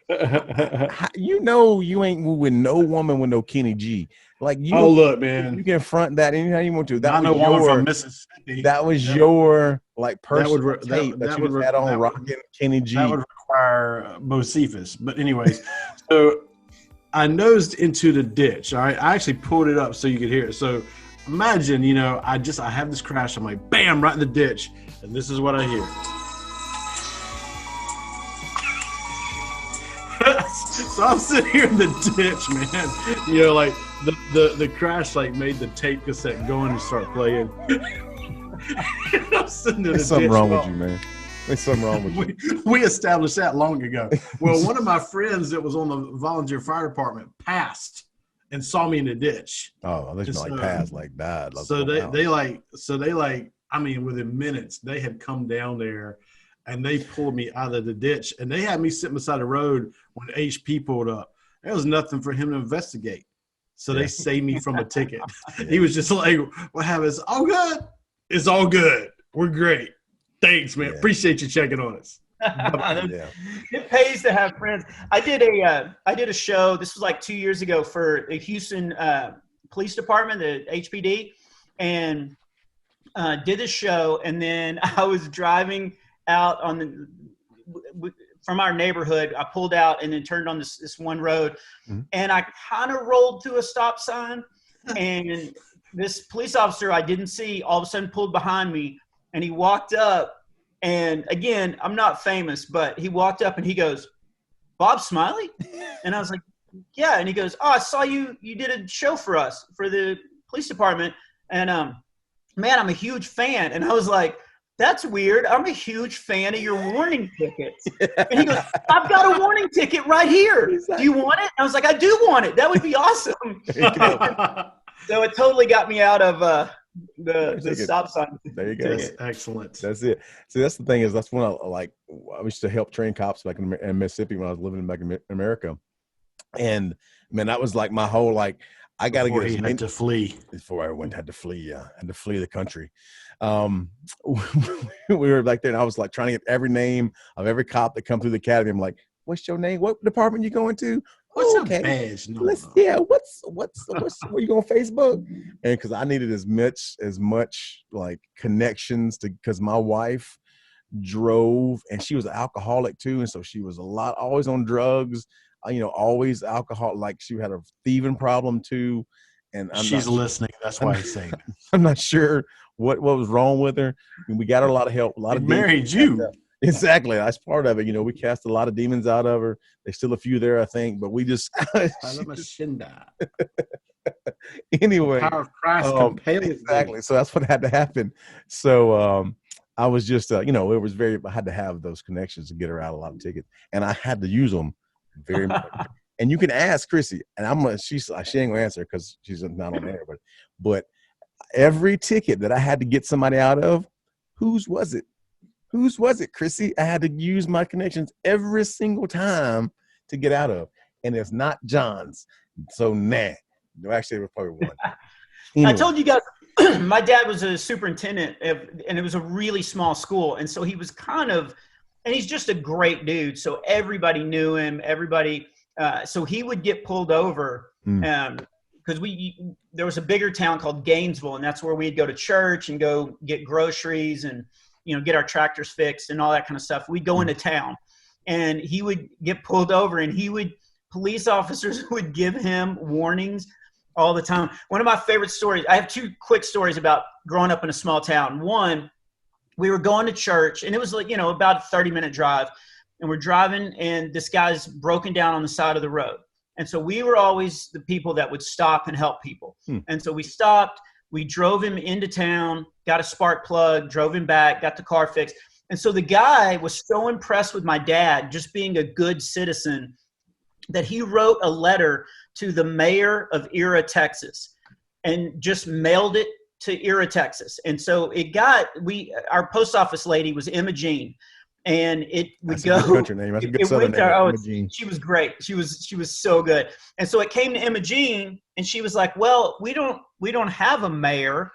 you ain't moving no woman with no Kenny G. Look, man, you can front that anyhow you want to. That was woman from Mississippi. That was your personal tape that you had on rocking Kenny G. That would require Bocephus. But anyways, so I nosed into the ditch. All right, I actually pulled it up so you could hear it. So imagine, I have this crash. I'm like, bam, right in the ditch, and this is what I hear. So I'm sitting here in the ditch, man. The crash made the tape cassette go in and start playing. I'm sitting in the ditch. There's something wrong with you, man. There's something wrong with you. We established that long ago. Well, one of my friends that was on the volunteer fire department passed and saw me in the ditch. Oh, they passed, died. Within minutes, they had come down there. And they pulled me out of the ditch, and they had me sitting beside the road when HP pulled up. There was nothing for him to investigate. So they saved me from a ticket. He was just like, what happened? It's all good. It's all good. We're great. Thanks, man. Appreciate you checking on us. It pays to have friends. I did a show. This was 2 years ago for the Houston Police Department, the HPD, and did a show. And then I was driving out from our neighborhood. I pulled out and then turned on this one road, and I kind of rolled to a stop sign, and this police officer I didn't see all of a sudden pulled behind me, and he walked up, and again, I'm not famous, but he walked up and he goes, "Bob Smiley?" And I was like, "Yeah." And he goes, "Oh, I saw you did a show for us for the police department, and man, I'm a huge fan." And I was like, "That's weird. I'm a huge fan of your warning tickets." And he goes, "I've got a warning ticket right here. Do you want it?" And I was like, "I do want it. That would be awesome." So it totally got me out of the stop sign. There you go. That's excellent. That's it. See, that's the thing is that's when I used to help train cops back in Mississippi when I was living back in America. And man, that was my whole I got to get. He had to flee. Before I had to flee. Yeah, had to flee the country. We were back there, and I was trying to get every name of every cop that come through the academy. I'm like, "What's your name? What department you going to? What's your badge? What's where you go on Facebook?" And because I needed as much connections because my wife drove, and she was an alcoholic too, and so she was always on drugs. Always alcohol. She had a thieving problem too, And she's listening. That's why I say that. I'm not sure what was wrong with her. We got her a lot of help. A lot of married you. Exactly. That's part of it. You know, we cast a lot of demons out of her. There's still a few there, I think, but we just anyway. The power of Christ compels exactly. thee. So that's what had to happen. So I was just it was I had to have those connections to get her out a lot of tickets, and I had to use them very much. And you can ask Chrissy, and she ain't gonna answer because she's not on air, but every ticket that I had to get somebody out of, whose was it? Whose was it, Chrissy? I had to use my connections every single time to get out of. And it's not John's. So, nah. No, actually, it was probably one. Anyway. I told you guys, my dad was a superintendent, and it was a really small school. And so he was and he's just a great dude. So everybody knew him. So he would get pulled over because there was a bigger town called Gainesville, and that's where we'd go to church and go get groceries and get our tractors fixed and all that kind of stuff. We'd go into town, and he would get pulled over, and police officers would give him warnings all the time. One of my favorite stories, I have two quick stories about growing up in a small town. One, we were going to church, and it was like, about a 30-minute drive, and we're driving, and this guy's broken down on the side of the road. And so we were always the people that would stop and help people. And so we stopped. We drove him into town, got a spark plug, drove him back, got the car fixed. And so the guy was so impressed with my dad just being a good citizen that he wrote a letter to the mayor of Era, Texas, and just mailed it to Era, Texas. And so our post office lady was Emma Jean. And it would That's go. A good country name. That's a good southern name. She was great. She was so good. And so it came to Emma Jean, and she was like, "Well, we don't have a mayor.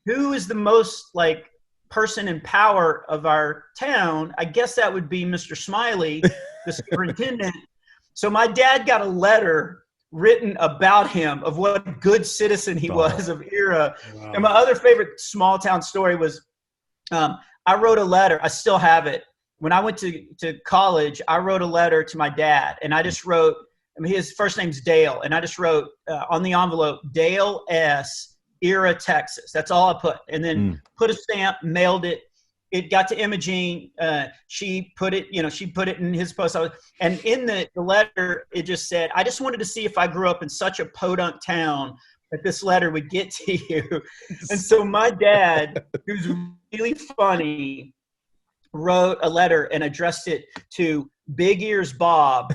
Who is the most person in power of our town? I guess that would be Mr. Smiley, the superintendent." So my dad got a letter written about him of what a good citizen he was of Era. Wow. And my other favorite small town story was. I wrote a letter. I still have it. When I went to college, I wrote a letter to my dad, and I just wrote, his first name's Dale, and I just wrote on the envelope, Dale S., Era, Texas. That's all I put. And then put a stamp, mailed it. It got to Emma Jean. She put it in his post office. And in the letter, it just said, "I just wanted to see if I grew up in such a podunk town that this letter would get to you." And so my dad, who's really funny, wrote a letter and addressed it to Big Ears Bob,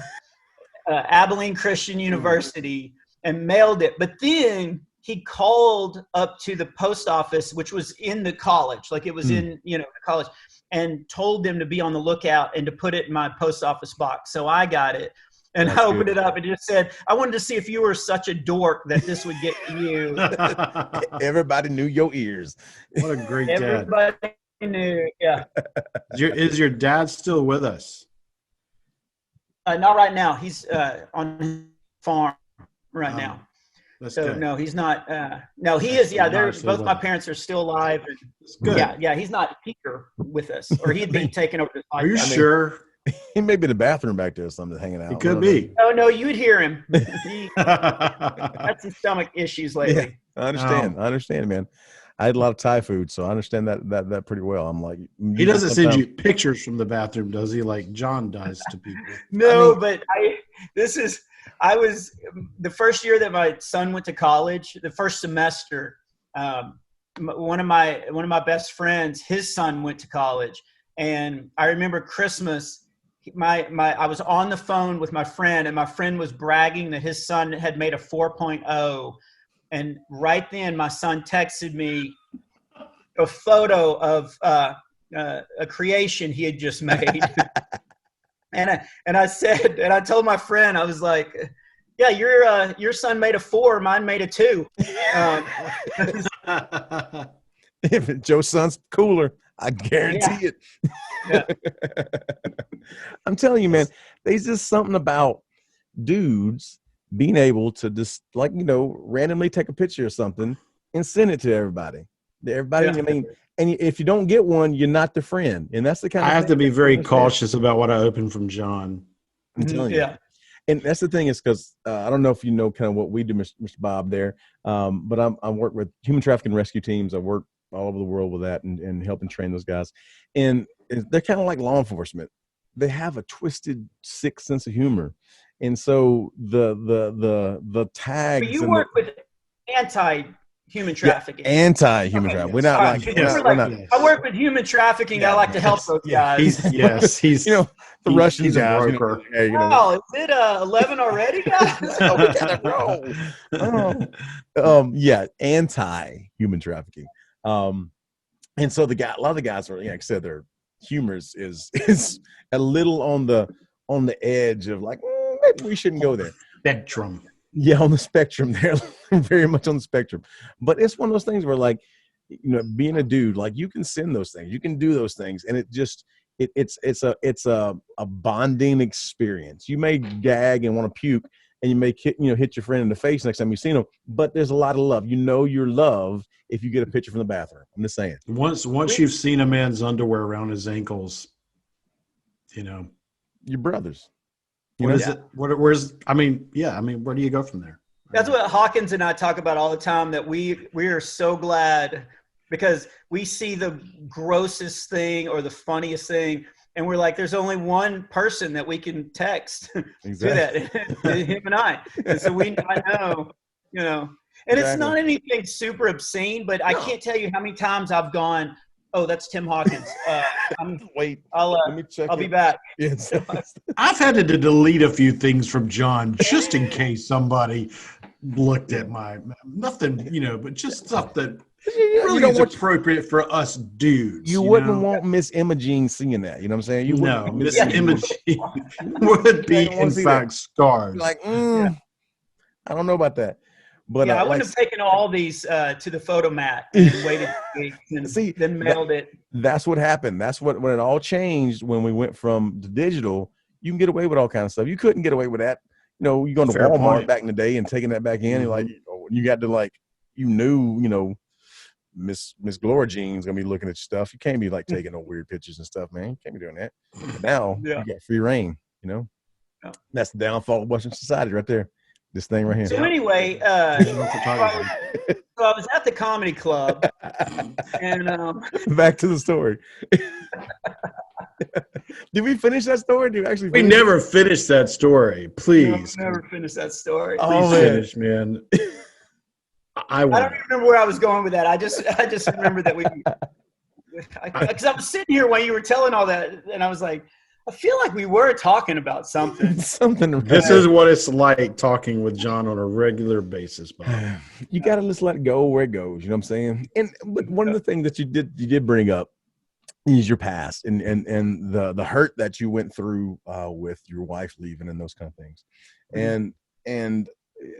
Abilene Christian University, and mailed it. But then he called up to the post office, which was in the college, it was in the college, and told them to be on the lookout and to put it in my post office box. So I got it. And I opened it up and it just said, "I wanted to see if you were such a dork that this would get to you." Everybody knew your ears. What a great dad. Everybody knew, yeah. Is your dad still with us? Not right now. He's on his farm right now. So good. No, he's not. No, he is. Yeah, both my parents are still alive. Good. Yeah, he's not here with us, or he'd be taking over the life. Are you sure? He may be in the bathroom back there or something, hanging out. He could be. Oh no, you'd hear him. He had some stomach issues lately. Yeah, I understand, man. I had a lot of Thai food, so I understand that pretty well. I'm like, he doesn't send you pictures from the bathroom, does he? Like John does to people. No, but I was the first year that my son went to college, the first semester. One of my best friends, his son went to college, and I remember Christmas. I was on the phone with my friend, and my friend was bragging that his son had made a 4.0. And right then my son texted me a photo of a creation he had just made. and I told my friend, I was like, "Yeah, your son made a 4, mine made a 2. If Joe's son's cooler, I guarantee it. Yeah. I'm telling you, man, there's just something about dudes being able to just randomly take a picture or something and send it to everybody. I mean, and if you don't get one, you're not the friend. And that's the kind of I have to be very cautious about what I open from John. I'm telling you. Yeah. And that's the thing is because I don't know if you know kind of what we do, Mr. Bob, there, but I work with human trafficking rescue teams. I work all over the world with that and helping train those guys. And they're kind of like law enforcement. They have a twisted, sick sense of humor. And so the tags. But you work with anti-human trafficking. Yeah, anti-human trafficking. We're not like, we're not. I work with human trafficking. I like to help those guys. He's you know, the Russian guys. Oh, is it 11 already, guys? Oh, we gotta go. Yeah, anti-human trafficking. And so a lot of the guys are, like I said, their humor is a little on the edge of like, maybe we shouldn't go there. Spectrum. Yeah, on the spectrum there, very much on the spectrum. But it's one of those things where, like, being a dude, like, you can send those things, you can do those things, and it's a bonding experience. You may gag and want to puke, and you may hit your friend in the face next time you see them. But there's a lot of love. You're loved if you get a picture from the bathroom. I'm just saying. Once you've seen a man's underwear around his ankles, your brothers. Where do you go from there? That's what Hawkins and I talk about all the time, that we are so glad because we see the grossest thing or the funniest thing, and we're like, there's only one person that we can text Exactly. to that, him and I. And so I know, and it's not anything super obscene, but I can't tell you how many times I've gone, oh, that's Tim Hawkins. Wait, let me check. I'll be back. Yes. I've had to delete a few things from John just in case somebody looked at nothing, but just stuff that really is appropriate for us dudes. You wouldn't want Miss Imogene seeing that. You know what I'm saying? Miss Imogene would be in fact scarred. Like, I don't know about that. But I wouldn't have taken all these to the photo mat and waited and then mailed it. That's what happened. That's when it all changed when we went from the digital. You can get away with all kinds of stuff. You couldn't get away with that. You go to Walmart back in the day and taking that back in. Mm-hmm. You got to Miss Gloria Jean's gonna be looking at your stuff. You can't be taking no weird pictures and stuff, man. You can't be doing that. But now you got free reign. That's the downfall of Western society right there. This thing right here. So anyway, so I was at the comedy club, and back to the story. Did we finish that story? Did we actually? We never finished that story. Please, no, never finished that story. Please finish, man. I don't even remember where I was going with that. I just remember that because I was sitting here while you were telling all that, and I was like, I feel like we were talking about something. This is what it's like talking with John on a regular basis, Bob. You got to just let it go where it goes. You know what I'm saying? But one of the things that you did bring up is your past and the hurt that you went through with your wife leaving and those kind of things. And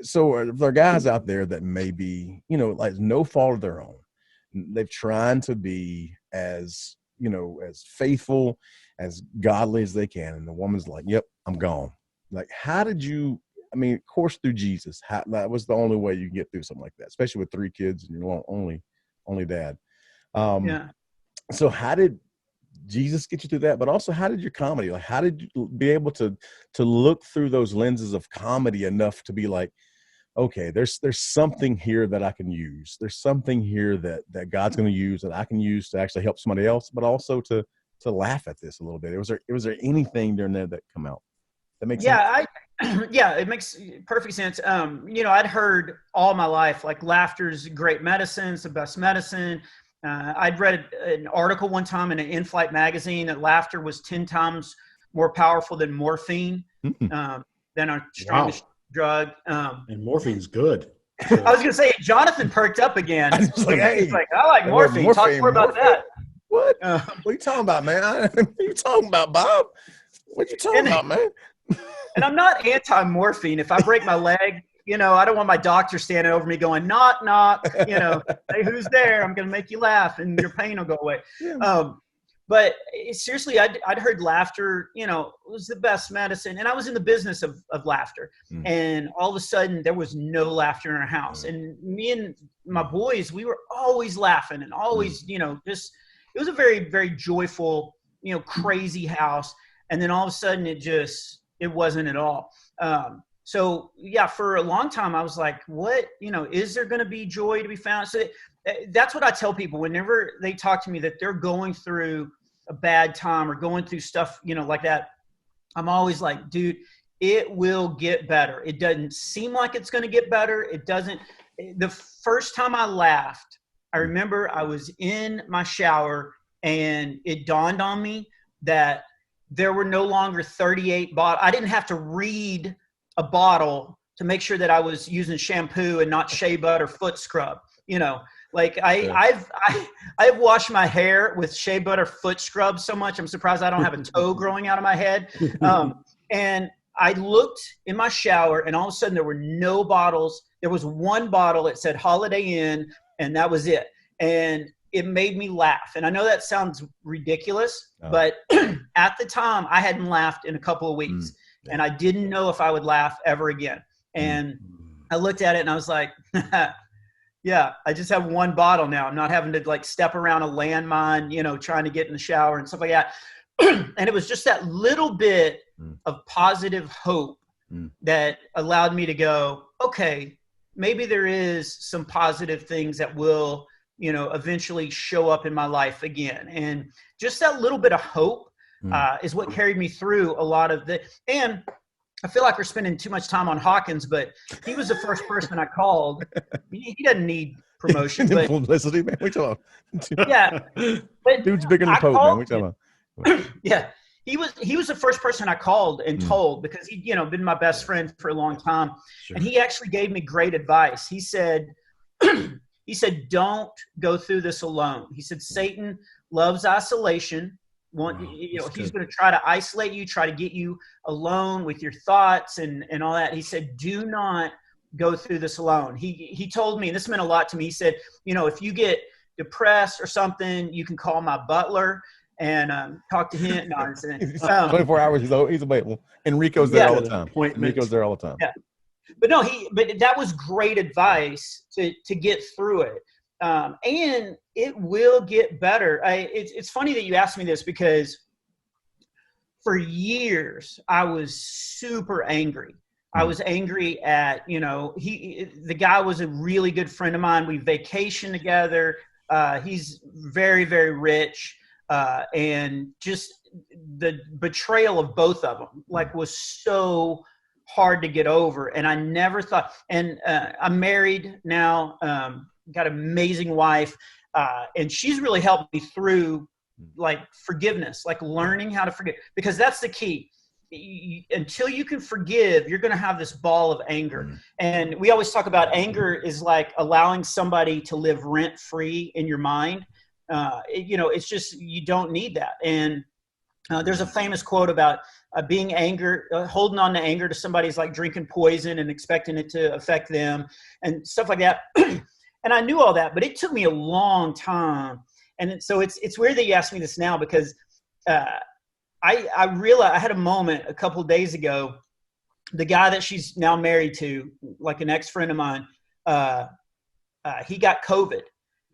so there are guys out there that may be, no fault of their own. They've tried to be as faithful, as godly as they can, and the woman's like, yep, I'm gone. Like, how did you, of course through Jesus, that was the only way you can get through something like that, especially with 3 kids and you're only dad. So how did Jesus get you through that? But also, how did your comedy, how did you be able to look through those lenses of comedy enough to be like, okay, there's something here that I can use. There's something here that God's going to use that I can use to actually help somebody else, but also to laugh at this a little bit. Was there anything during there that come out that makes sense? It makes perfect sense. I'd heard all my life, laughter's great medicine. It's the best medicine. I'd read an article one time in an in-flight magazine that laughter was 10 times more powerful than morphine, than our strongest drug. And morphine's good. I was going to say, Jonathan perked up again. I was like, hey, he's like, I like morphine. Talk more about that. What? What are you talking about, man? What are you talking about, Bob? What are you talking about, man? And I'm not anti-morphine. If I break my leg, I don't want my doctor standing over me going, knock, knock, hey, who's there? I'm going to make you laugh and your pain will go away. Yeah. But seriously, I'd heard laughter, was the best medicine. And I was in the business of laughter. And all of a sudden, there was no laughter in our house. And me and my boys, we were always laughing and always, it was a very, very joyful, crazy house. And then all of a sudden, it just it wasn't at all. So yeah, for a long time I was like, what, is there going to be joy to be found? So that's what I tell people whenever they talk to me that they're going through a bad time or going through stuff, like that. I'm always like, dude, it will get better. It doesn't seem like it's going to get better. It doesn't. The first time I laughed, I remember I was in my shower and it dawned on me that there were no longer 38 bottles. I didn't have to read a bottle to make sure that I was using shampoo and not shea butter foot scrub. Like I've washed my hair with shea butter foot scrub so much. I'm surprised I don't have a toe growing out of my head. And I looked in my shower and all of a sudden there were no bottles. There was one bottle that said Holiday Inn and that was it. And it made me laugh. And I know that sounds ridiculous, but at the time I hadn't laughed in a couple of weeks and I didn't know if I would laugh ever again. And I looked at it and I was like, yeah, I just have one bottle now. I'm not having to like step around a landmine, trying to get in the shower and stuff like that. And it was just that little bit of positive hope that allowed me to go, okay, maybe there is some positive things that will, eventually show up in my life again. And just that little bit of hope is what carried me through a lot of and I feel like we're spending too much time on Hawkins, but he was the first person I called. He doesn't need promotion. But, publicity, man. We talking about. Yeah. But dude's bigger than the Pope, man. We talking about. Yeah. He was the first person I called and told because he'd, been my best friend for a long time. Sure. And he actually gave me great advice. He said, don't go through this alone. He said, Satan loves isolation. He's going to try to isolate you, try to get you alone with your thoughts and all that. He said, do not go through this alone. He told me, and this meant a lot to me. He said, if you get depressed or something, you can call my butler and talk to him. No, 24 hours. He's available. Enrico's there all the time. Enrico's there all the time. Yeah. But no, but that was great advice to get through it. And it will get better. It's funny that you asked me this because for years I was super angry. I was angry at, the guy was a really good friend of mine. We vacationed together. He's very, very rich. And just the betrayal of both of them, was so hard to get over. And I never thought, and I'm married now, got an amazing wife. And she's really helped me through forgiveness, learning how to forgive, because that's the key. Until you can forgive, you're going to have this ball of anger. And we always talk about anger is like allowing somebody to live rent free in your mind. It's just, you don't need that. And there's a famous quote about being holding on to anger to somebody's like drinking poison and expecting it to affect them and stuff like that. And I knew all that, but it took me a long time. And so it's weird that you asked me this now because I realized I had a moment a couple of days ago. The guy that she's now married to, an ex-friend of mine, he got COVID.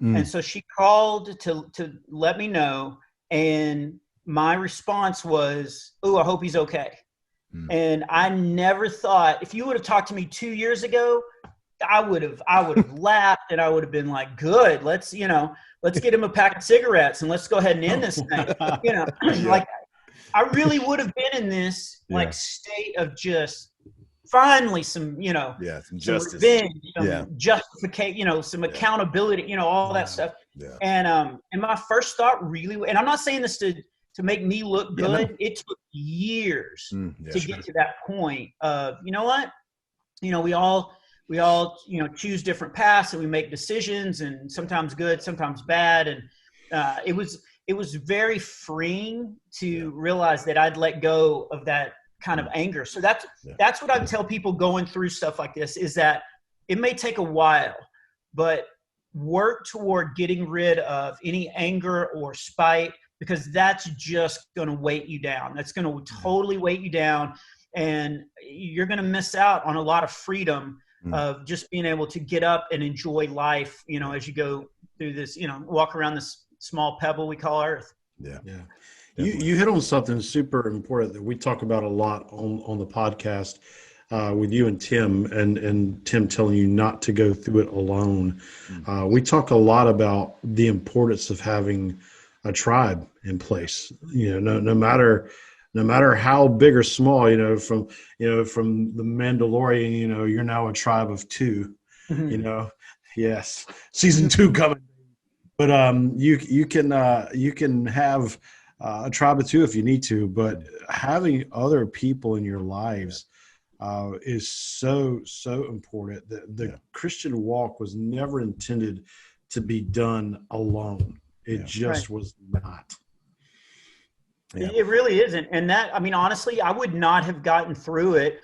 And so she called to let me know. And my response was, "Oh, I hope he's okay." And I never thought, if you would have talked to me 2 years ago, I would have laughed and I would have been like, good, let's get him a pack of cigarettes and let's go ahead and end this thing. I really would have been in this state of just finally some justice, revenge, some justification, some accountability, all that stuff. Yeah. And my first thought really, and I'm not saying this to make me look good. Yeah, no. It took years to get to that point of, you know what, we all choose different paths and we make decisions, and sometimes good, sometimes bad. And it was very freeing to realize that I'd let go of that kind of anger. So that's what I tell people going through stuff like this, is that it may take a while, but work toward getting rid of any anger or spite, because that's just going to weight you down. That's going to totally weight you down, and you're going to miss out on a lot of freedom of just being able to get up and enjoy life, as you go through this, walk around this small pebble we call Earth. Yeah. You hit on something super important that we talk about a lot on the podcast with you and Tim, and Tim telling you not to go through it alone. We talk a lot about the importance of having a tribe in place. No matter how big or small. From the Mandalorian. You're now a tribe of two. Mm-hmm. Yes, season 2 coming. But you can have a tribe of two if you need to, but having other people in your lives is so important. The Christian walk was never intended to be done alone. It just was not. Yeah. It really isn't. And that, I mean, honestly, I would not have gotten through it.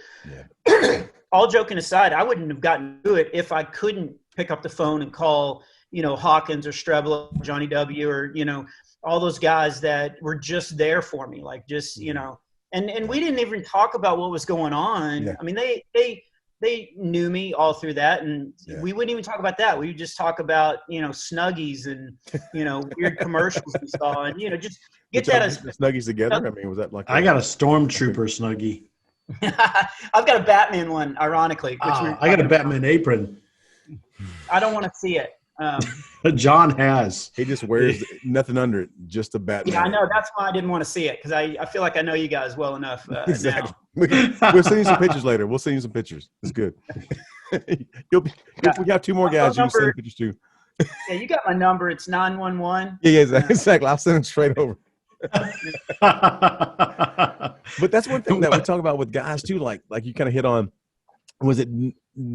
Yeah. All joking aside, I wouldn't have gotten through it if I couldn't pick up the phone and call, Hawkins or Strebler, Johnny W, or, all those guys that were just there for me. Like just, and we didn't even talk about what was going on. Yeah. I mean, they knew me all through that, and we wouldn't even talk about that. We would just talk about, Snuggies and, weird commercials we saw, and, just get that as Snuggies together. I mean, was that like, I got a Stormtrooper Snuggie. I've got a Batman one, ironically. I got a Batman apron. I don't want to see it. John has. He just wears nothing under it, just a Batman. Yeah, I know. That's why I didn't want to see it, because I feel like I know you guys well enough exactly. now. We'll send you some pictures later. We'll send you some pictures. It's good. We got 2 more guys you can send pictures to. Yeah, you got my number. It's 911. Yeah, exactly. I'll send them straight over. But that's one thing that we talk about with guys too, like you kind of hit on, was it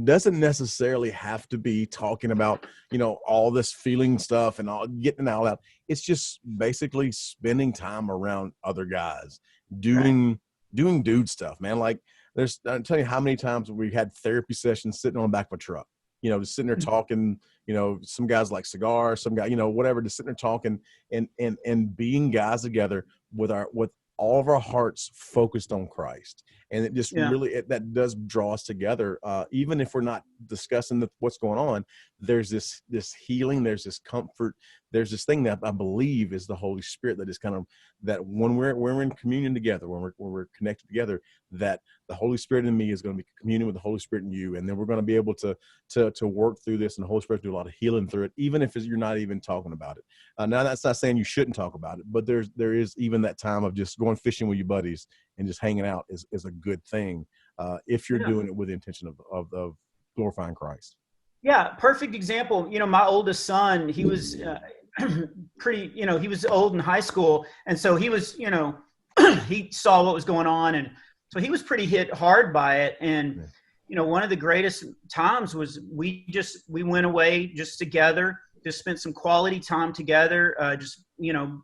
doesn't necessarily have to be talking about, all this feeling stuff and all getting it all out. It's just basically spending time around other guys, doing dude stuff, man. Like I'm telling you how many times we had therapy sessions sitting on the back of a truck, just sitting there talking, some guys like cigars, some guy, whatever, just sitting there talking and being guys together with all of our hearts focused on Christ. And it just really, that does draw us together. Even if we're not discussing what's going on, there's this healing, there's this comfort, there's this thing that I believe is the Holy Spirit that is kind of, that when we're in communion together, when we're connected together, that the Holy Spirit in me is going to be communing with the Holy Spirit in you. And then we're going to be able to work through this, and the Holy Spirit do a lot of healing through it, even if you're not even talking about it. Now that's not saying you shouldn't talk about it, but there is even that time of just going fishing with your buddies and just hanging out is a good thing if you're doing it with the intention of glorifying Christ. Yeah, perfect example. My oldest son, he was pretty, he was old in high school, and so he was, he saw what was going on, and so he was pretty hit hard by it. And one of the greatest times was we went away just together, just spent some quality time together, just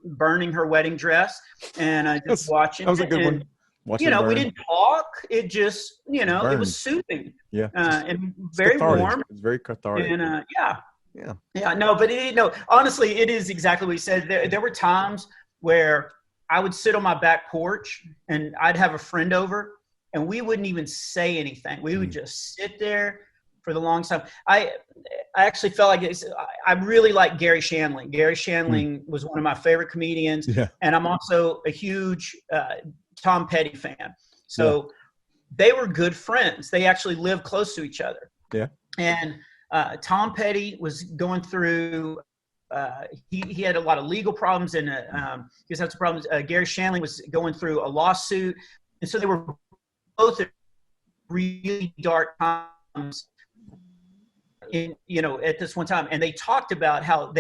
burning her wedding dress and just watching. That was a good one. We didn't talk. It just, it was soothing. Yeah. And very warm. It's very cathartic. And no, but honestly, it is exactly what you said. There were times where I would sit on my back porch and I'd have a friend over and we wouldn't even say anything. We would just sit there for the long time. I actually felt like I really like Gary Shandling. Gary Shandling was one of my favorite comedians. Yeah. And I'm also a huge Tom Petty fan. So they were good friends. They actually lived close to each other. Yeah. And Tom Petty was going through, he had a lot of legal problems and he was having some problems. Gary Shandling was going through a lawsuit. And so they were both at really dark times at this one time. And they talked about how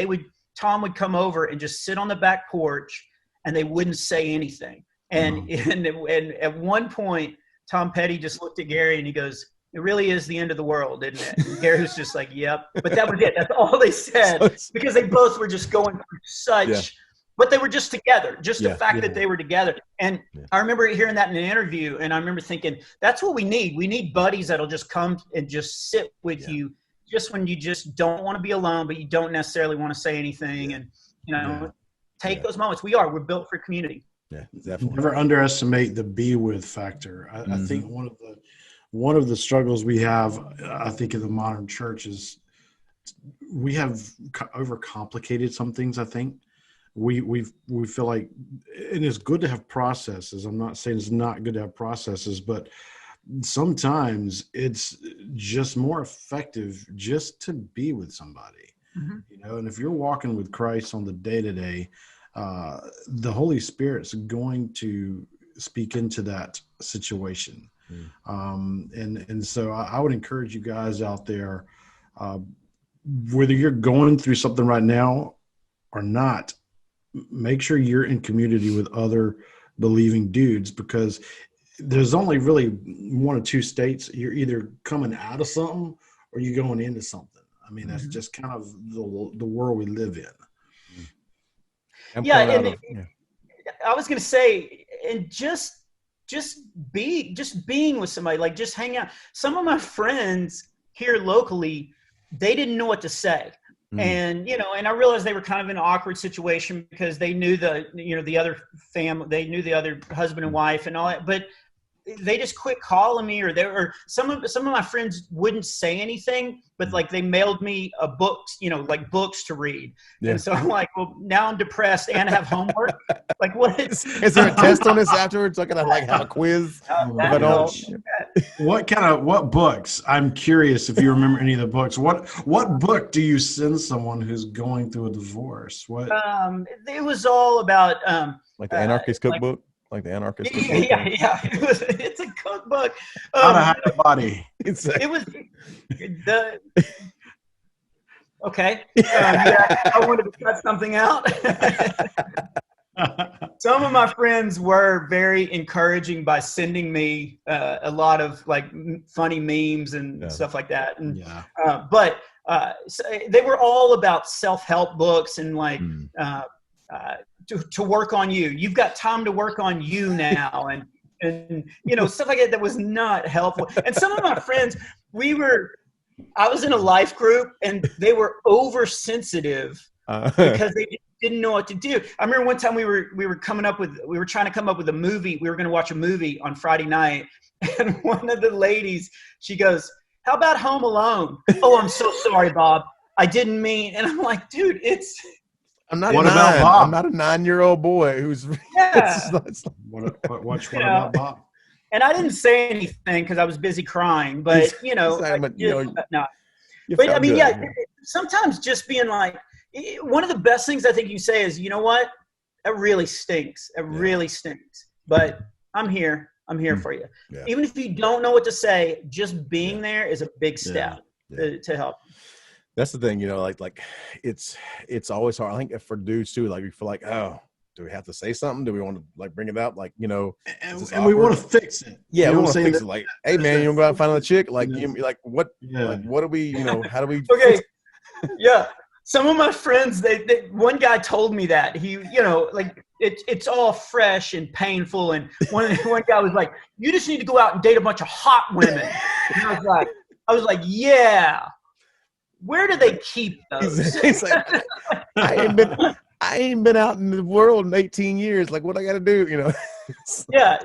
Tom would come over and just sit on the back porch and they wouldn't say anything. And at one point, Tom Petty just looked at Gary and he goes, "It really is the end of the world, isn't it?" And Gary was just like, "Yep." But that was it. That's all they said, because they both were just going through such, but they were just together. Just the fact that they were together. And I remember hearing that in an interview, and I remember thinking, that's what we need. We need buddies that'll just come and just sit with you, just when you just don't want to be alone, but you don't necessarily want to say anything, and take those moments. We're built for community. Yeah, definitely. Never underestimate the be with factor. I think one of the struggles we have, I think, in the modern church is we have overcomplicated some things, I think. we feel like, and it's good to have processes. I'm not saying it's not good to have processes, but sometimes it's just more effective just to be with somebody, and if you're walking with Christ on the day-to-day, the Holy Spirit's going to speak into that situation. And so I would encourage you guys out there, whether you're going through something right now or not, make sure you're in community with other believing dudes, because there's only really one or two states. You're either coming out of something or you're going into something. I mean, that's just kind of the world we live in. I was going to say, and just being with somebody, like just hang out. Some of my friends here locally, they didn't know what to say. And, and I realized they were kind of in an awkward situation because they knew the other family, they knew the other husband and wife and all that, but they just quit calling me, or some of my friends wouldn't say anything, but like they mailed me a books, like books to read. Yeah. And so I'm like, well, now I'm depressed and have homework. Like, what is there a test on this afterwards? So I can have a quiz. What books? I'm curious if you remember any of the books. What book do you send someone who's going through a divorce? What? It was all about like the Anarchist Cookbook. Like the Anarchist cookbook? Yeah. It's a cookbook. How to hide a body. It was the. Okay. I wanted to cut something out. Some of my friends were very encouraging by sending me a lot of like funny memes and stuff like that. And but so they were all about self-help books and like. To work on you. You've got time to work on you now. And stuff like that was not helpful. And some of my friends, I was in a life group and they were oversensitive because they didn't know what to do. I remember one time we were trying to come up with a movie. We were going to watch a movie on Friday night. And one of the ladies, she goes, "How about Home Alone?" "Oh, I'm so sorry, Bob. I didn't mean." And I'm like, dude, I'm not I'm not a 9-year-old boy who's. What about Bob? And I didn't say anything because I was busy crying. But sometimes just being like, one of the best things I think you say is, you know what, that really stinks. It really stinks. But I'm here. I'm here for you. Yeah. Even if you don't know what to say, just being there is a big step to help. That's the thing, like it's always hard. I think for dudes too, like we feel like, oh, do we have to say something? Do we want to like bring it up? Like, and we want to fix it. Yeah, we want to fix it. Like, hey man, you want to go out and find another chick? Like, like what? Yeah. Like, what do we? How do we? Okay. Yeah. Some of my friends, one guy told me that he, like it's all fresh and painful. And one guy was like, "You just need to go out and date a bunch of hot women." And I was like, yeah. Where do they keep those? He's like, I ain't been out in the world in 18 years. Like, what I got to do? Yeah,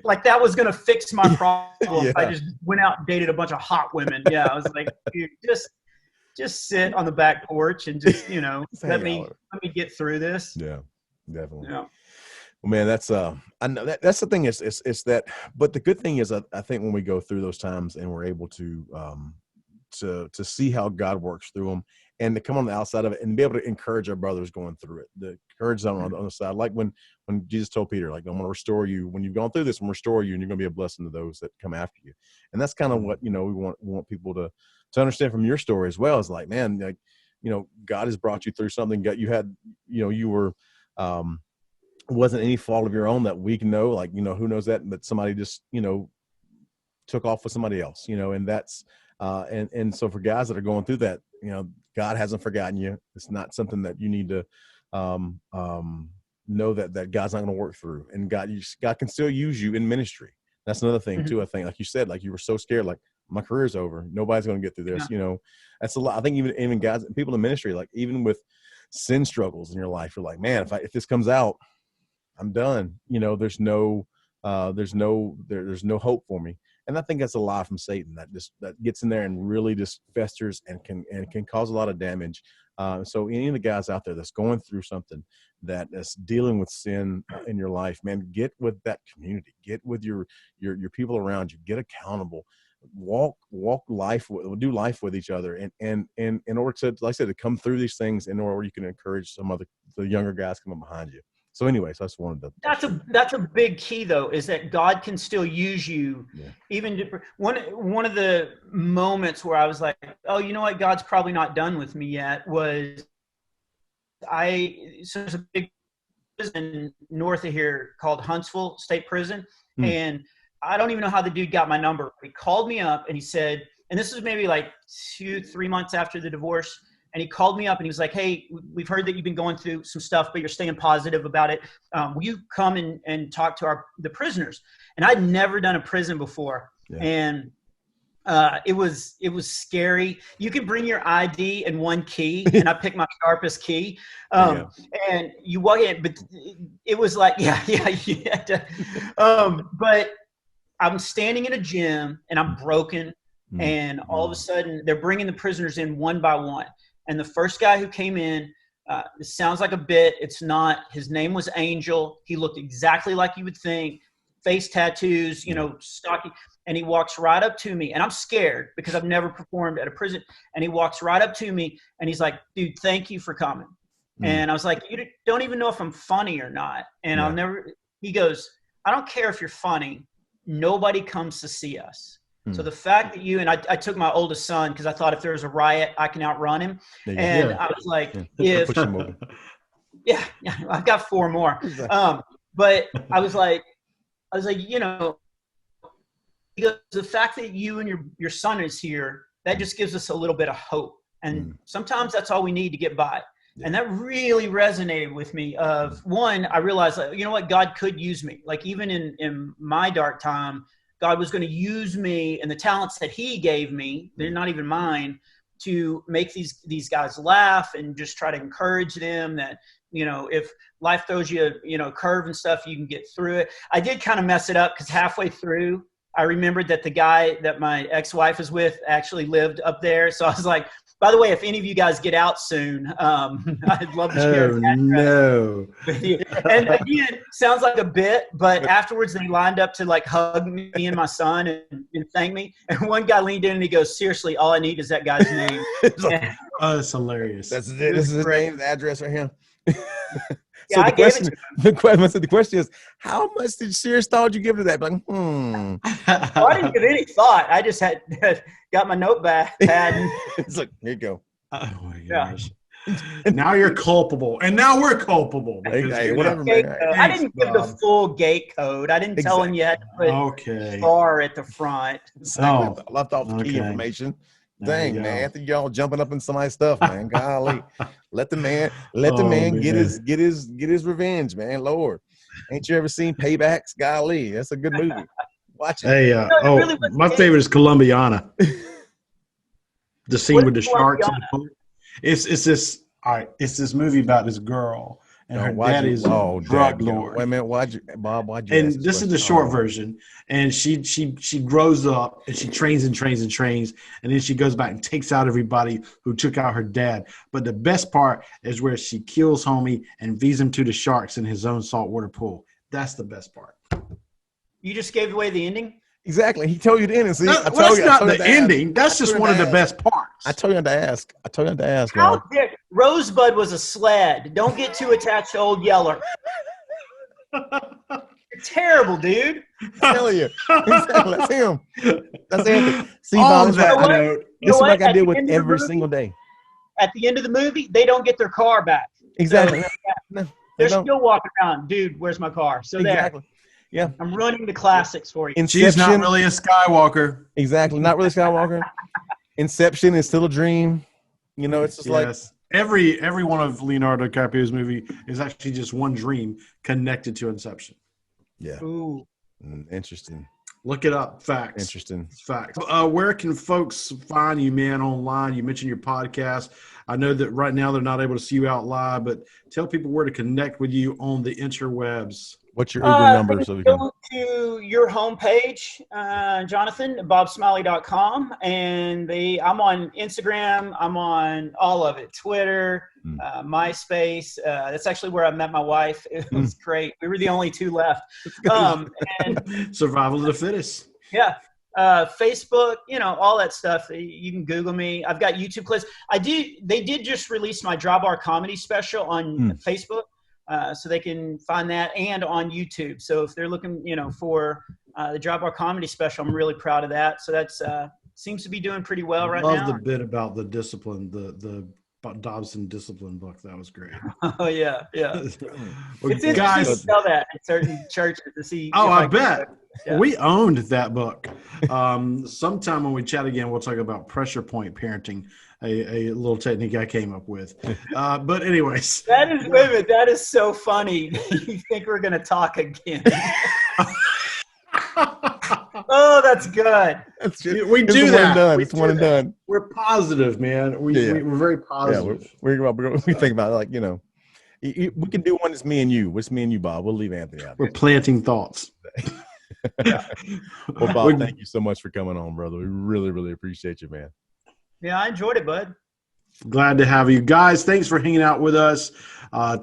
like that was gonna fix my problem if I just went out and dated a bunch of hot women. Yeah, I was like, dude, just sit on the back porch and just let me get through this. Yeah, definitely. Yeah. Well, man, that's I know that's the thing is that, but the good thing is I think when we go through those times and we're able to see how God works through them and to come on the outside of it and be able to encourage our brothers going through it, the encourage them on the side. Like when Jesus told Peter, like, I'm going to restore you. When you've gone through this, I'm going to restore you and you're going to be a blessing to those that come after you. And that's kind of what, we want people to understand from your story as well. Is like, man, like, God has brought you through something that you had, you were, wasn't any fault of your own that we can know, like, who knows that, but somebody just, took off with somebody else, and that's, and so for guys that are going through that, God hasn't forgotten you. It's not something that you need to know that God's not going to work through, and God can still use you in ministry. That's another thing too. I think, like you said, like you were so scared, like my career's over. Nobody's going to get through this. That's a lot. I think even guys and people in ministry, like even with sin struggles in your life, you're like, man, if this comes out, I'm done. There's no hope for me. And I think that's a lie from Satan that gets in there and really just festers and can cause a lot of damage. So any of the guys out there that's going through something, that's dealing with sin in your life, man, get with that community, get with your people around you, get accountable, walk life, do life with each other, and in order to, like I said, to come through these things, in order you can encourage some of the younger guys coming behind you. So anyways, I just wanted to. That's a big key, though, is that God can still use you. Yeah. Even one of the moments where I was like, oh, you know what, God's probably not done with me yet, was so there's a big prison north of here called Huntsville State Prison, and I don't even know how the dude got my number. He called me up and he said, and this was maybe like 2-3 months after the divorce. And he called me up and he was like, hey, we've heard that you've been going through some stuff, but you're staying positive about it. Will you come and talk to the prisoners? And I'd never done a prison before. Yeah. And it was scary. You can bring your ID and one key, and I picked my sharpest key. And you walk in, but it was like, but I'm standing in a gym and I'm broken. And all of a sudden they're bringing the prisoners in one by one. And the first guy who came in, it sounds like a bit. It's not. His name was Angel. He looked exactly like you would think. Face tattoos, stocky. And he walks right up to me. And I'm scared because I've never performed at a prison. And he walks right up to me and he's like, dude, thank you for coming. And I was like, you don't even know if I'm funny or not. And he goes, I don't care if you're funny. Nobody comes to see us. So the fact that I took my oldest son because I thought if there was a riot, I can outrun him. And I was like, I've got 4 more. But I was like, because the fact that you and your son is here, that just gives us a little bit of hope. And sometimes that's all we need to get by. And that really resonated with me. One, I realized, you know what, God could use me. Like even in my dark time, God was going to use me and the talents that he gave me, they're not even mine, to make these guys laugh and just try to encourage them that, if life throws you a curve and stuff, you can get through it. I did kind of mess it up because halfway through, I remembered that the guy that my ex-wife is with actually lived up there. So I was like, by the way, if any of you guys get out soon, I'd love to share that. No. And again, sounds like a bit, but afterwards they lined up to like hug me and my son and thank me. And one guy leaned in and he goes, seriously, all I need is that guy's name. Oh, that's hilarious. This is his name, the address right here. So I gave it to him. The question is, how much serious thought did you give to that? Like, Well, I didn't give any thought. I just had got my notepad. It's like, here you go. Oh my gosh. Now you're culpable, and now we're culpable. Hey, whatever, man. I didn't give the full gate code. I didn't tell him you had to put bar at the front. So left off key information. Dang, man, Anthony, y'all jumping up in somebody's stuff, man. Golly, let the man get his revenge, man. Lord, ain't you ever seen Paybacks? Golly, that's a good movie. Watch it. Hey, my favorite is Columbiana. The scene with the sharks. It's this movie about this girl. And her dad is a drug lord. Wait a minute, why'd you? And this is the short version. And she grows up and she trains, and then she goes back and takes out everybody who took out her dad. But the best part is where she kills homie and feeds him to the sharks in his own saltwater pool. That's the best part. You just gave away the ending? Exactly. He told you the ending. See, that's not the ending. That's just one of the best parts. I told you to ask. How dare Rosebud was a sled. Don't get too attached to Old Yeller. You're terrible, dude. I'm telling you. Exactly. That's him. That's Anthony. See, Bob, this is what I deal with every single day. At the end of the movie, they don't get their car back. Exactly. So, they're still walking around. Dude, where's my car? So exactly. There. Yeah, I'm running the classics for you. Inception, she's not really a Skywalker. Exactly, not really Skywalker. Inception is still a dream. It's just like every one of Leonardo DiCaprio's movie is actually just one dream connected to Inception. Yeah. Ooh. Interesting. Look it up. Facts. Interesting. Facts. Where can folks find you, man, online? You mentioned your podcast. I know that right now they're not able to see you out live, but tell people where to connect with you on the interwebs. What's your Uber number? So we can go to your homepage, Jonathan, bobsmiley.com. And I'm on Instagram. I'm on all of it. Twitter, MySpace. That's actually where I met my wife. It was great. We were the only two left. And survival of the fittest. Yeah. Facebook, all that stuff. You can Google me. I've got YouTube clips. They did just release my Drawbar comedy special on Facebook. So they can find that, and on YouTube. So if they're looking, for the Drawbar comedy special, I'm really proud of that. So that's seems to be doing pretty well right now. I love the bit about the discipline, the Dobson discipline book. That was great. Oh yeah. Well, it's interesting guys, to sell that in certain churches to see. Oh, I bet. Yeah. We owned that book. Sometime when we chat again, we'll talk about pressure point parenting, a little technique I came up with. But anyways. That is so funny. You think we're going to talk again. Oh, that's good. We do that. It's one and done. We're positive, man. We're very positive. Yeah, we think about we can do one that's me and you. What's me and you, Bob? We'll leave Anthony out. We're planting thoughts. Well, Bob, thank you so much for coming on, brother. We really, really appreciate you, man. Yeah, I enjoyed it, bud. Glad to have you guys. Thanks for hanging out with us.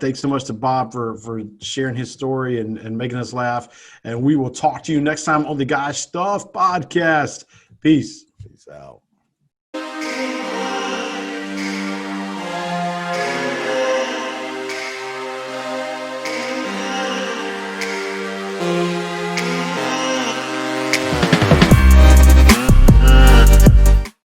Thanks so much to Bob for sharing his story and making us laugh. And we will talk to you next time on the Guy Stuff Podcast. Peace. Peace out.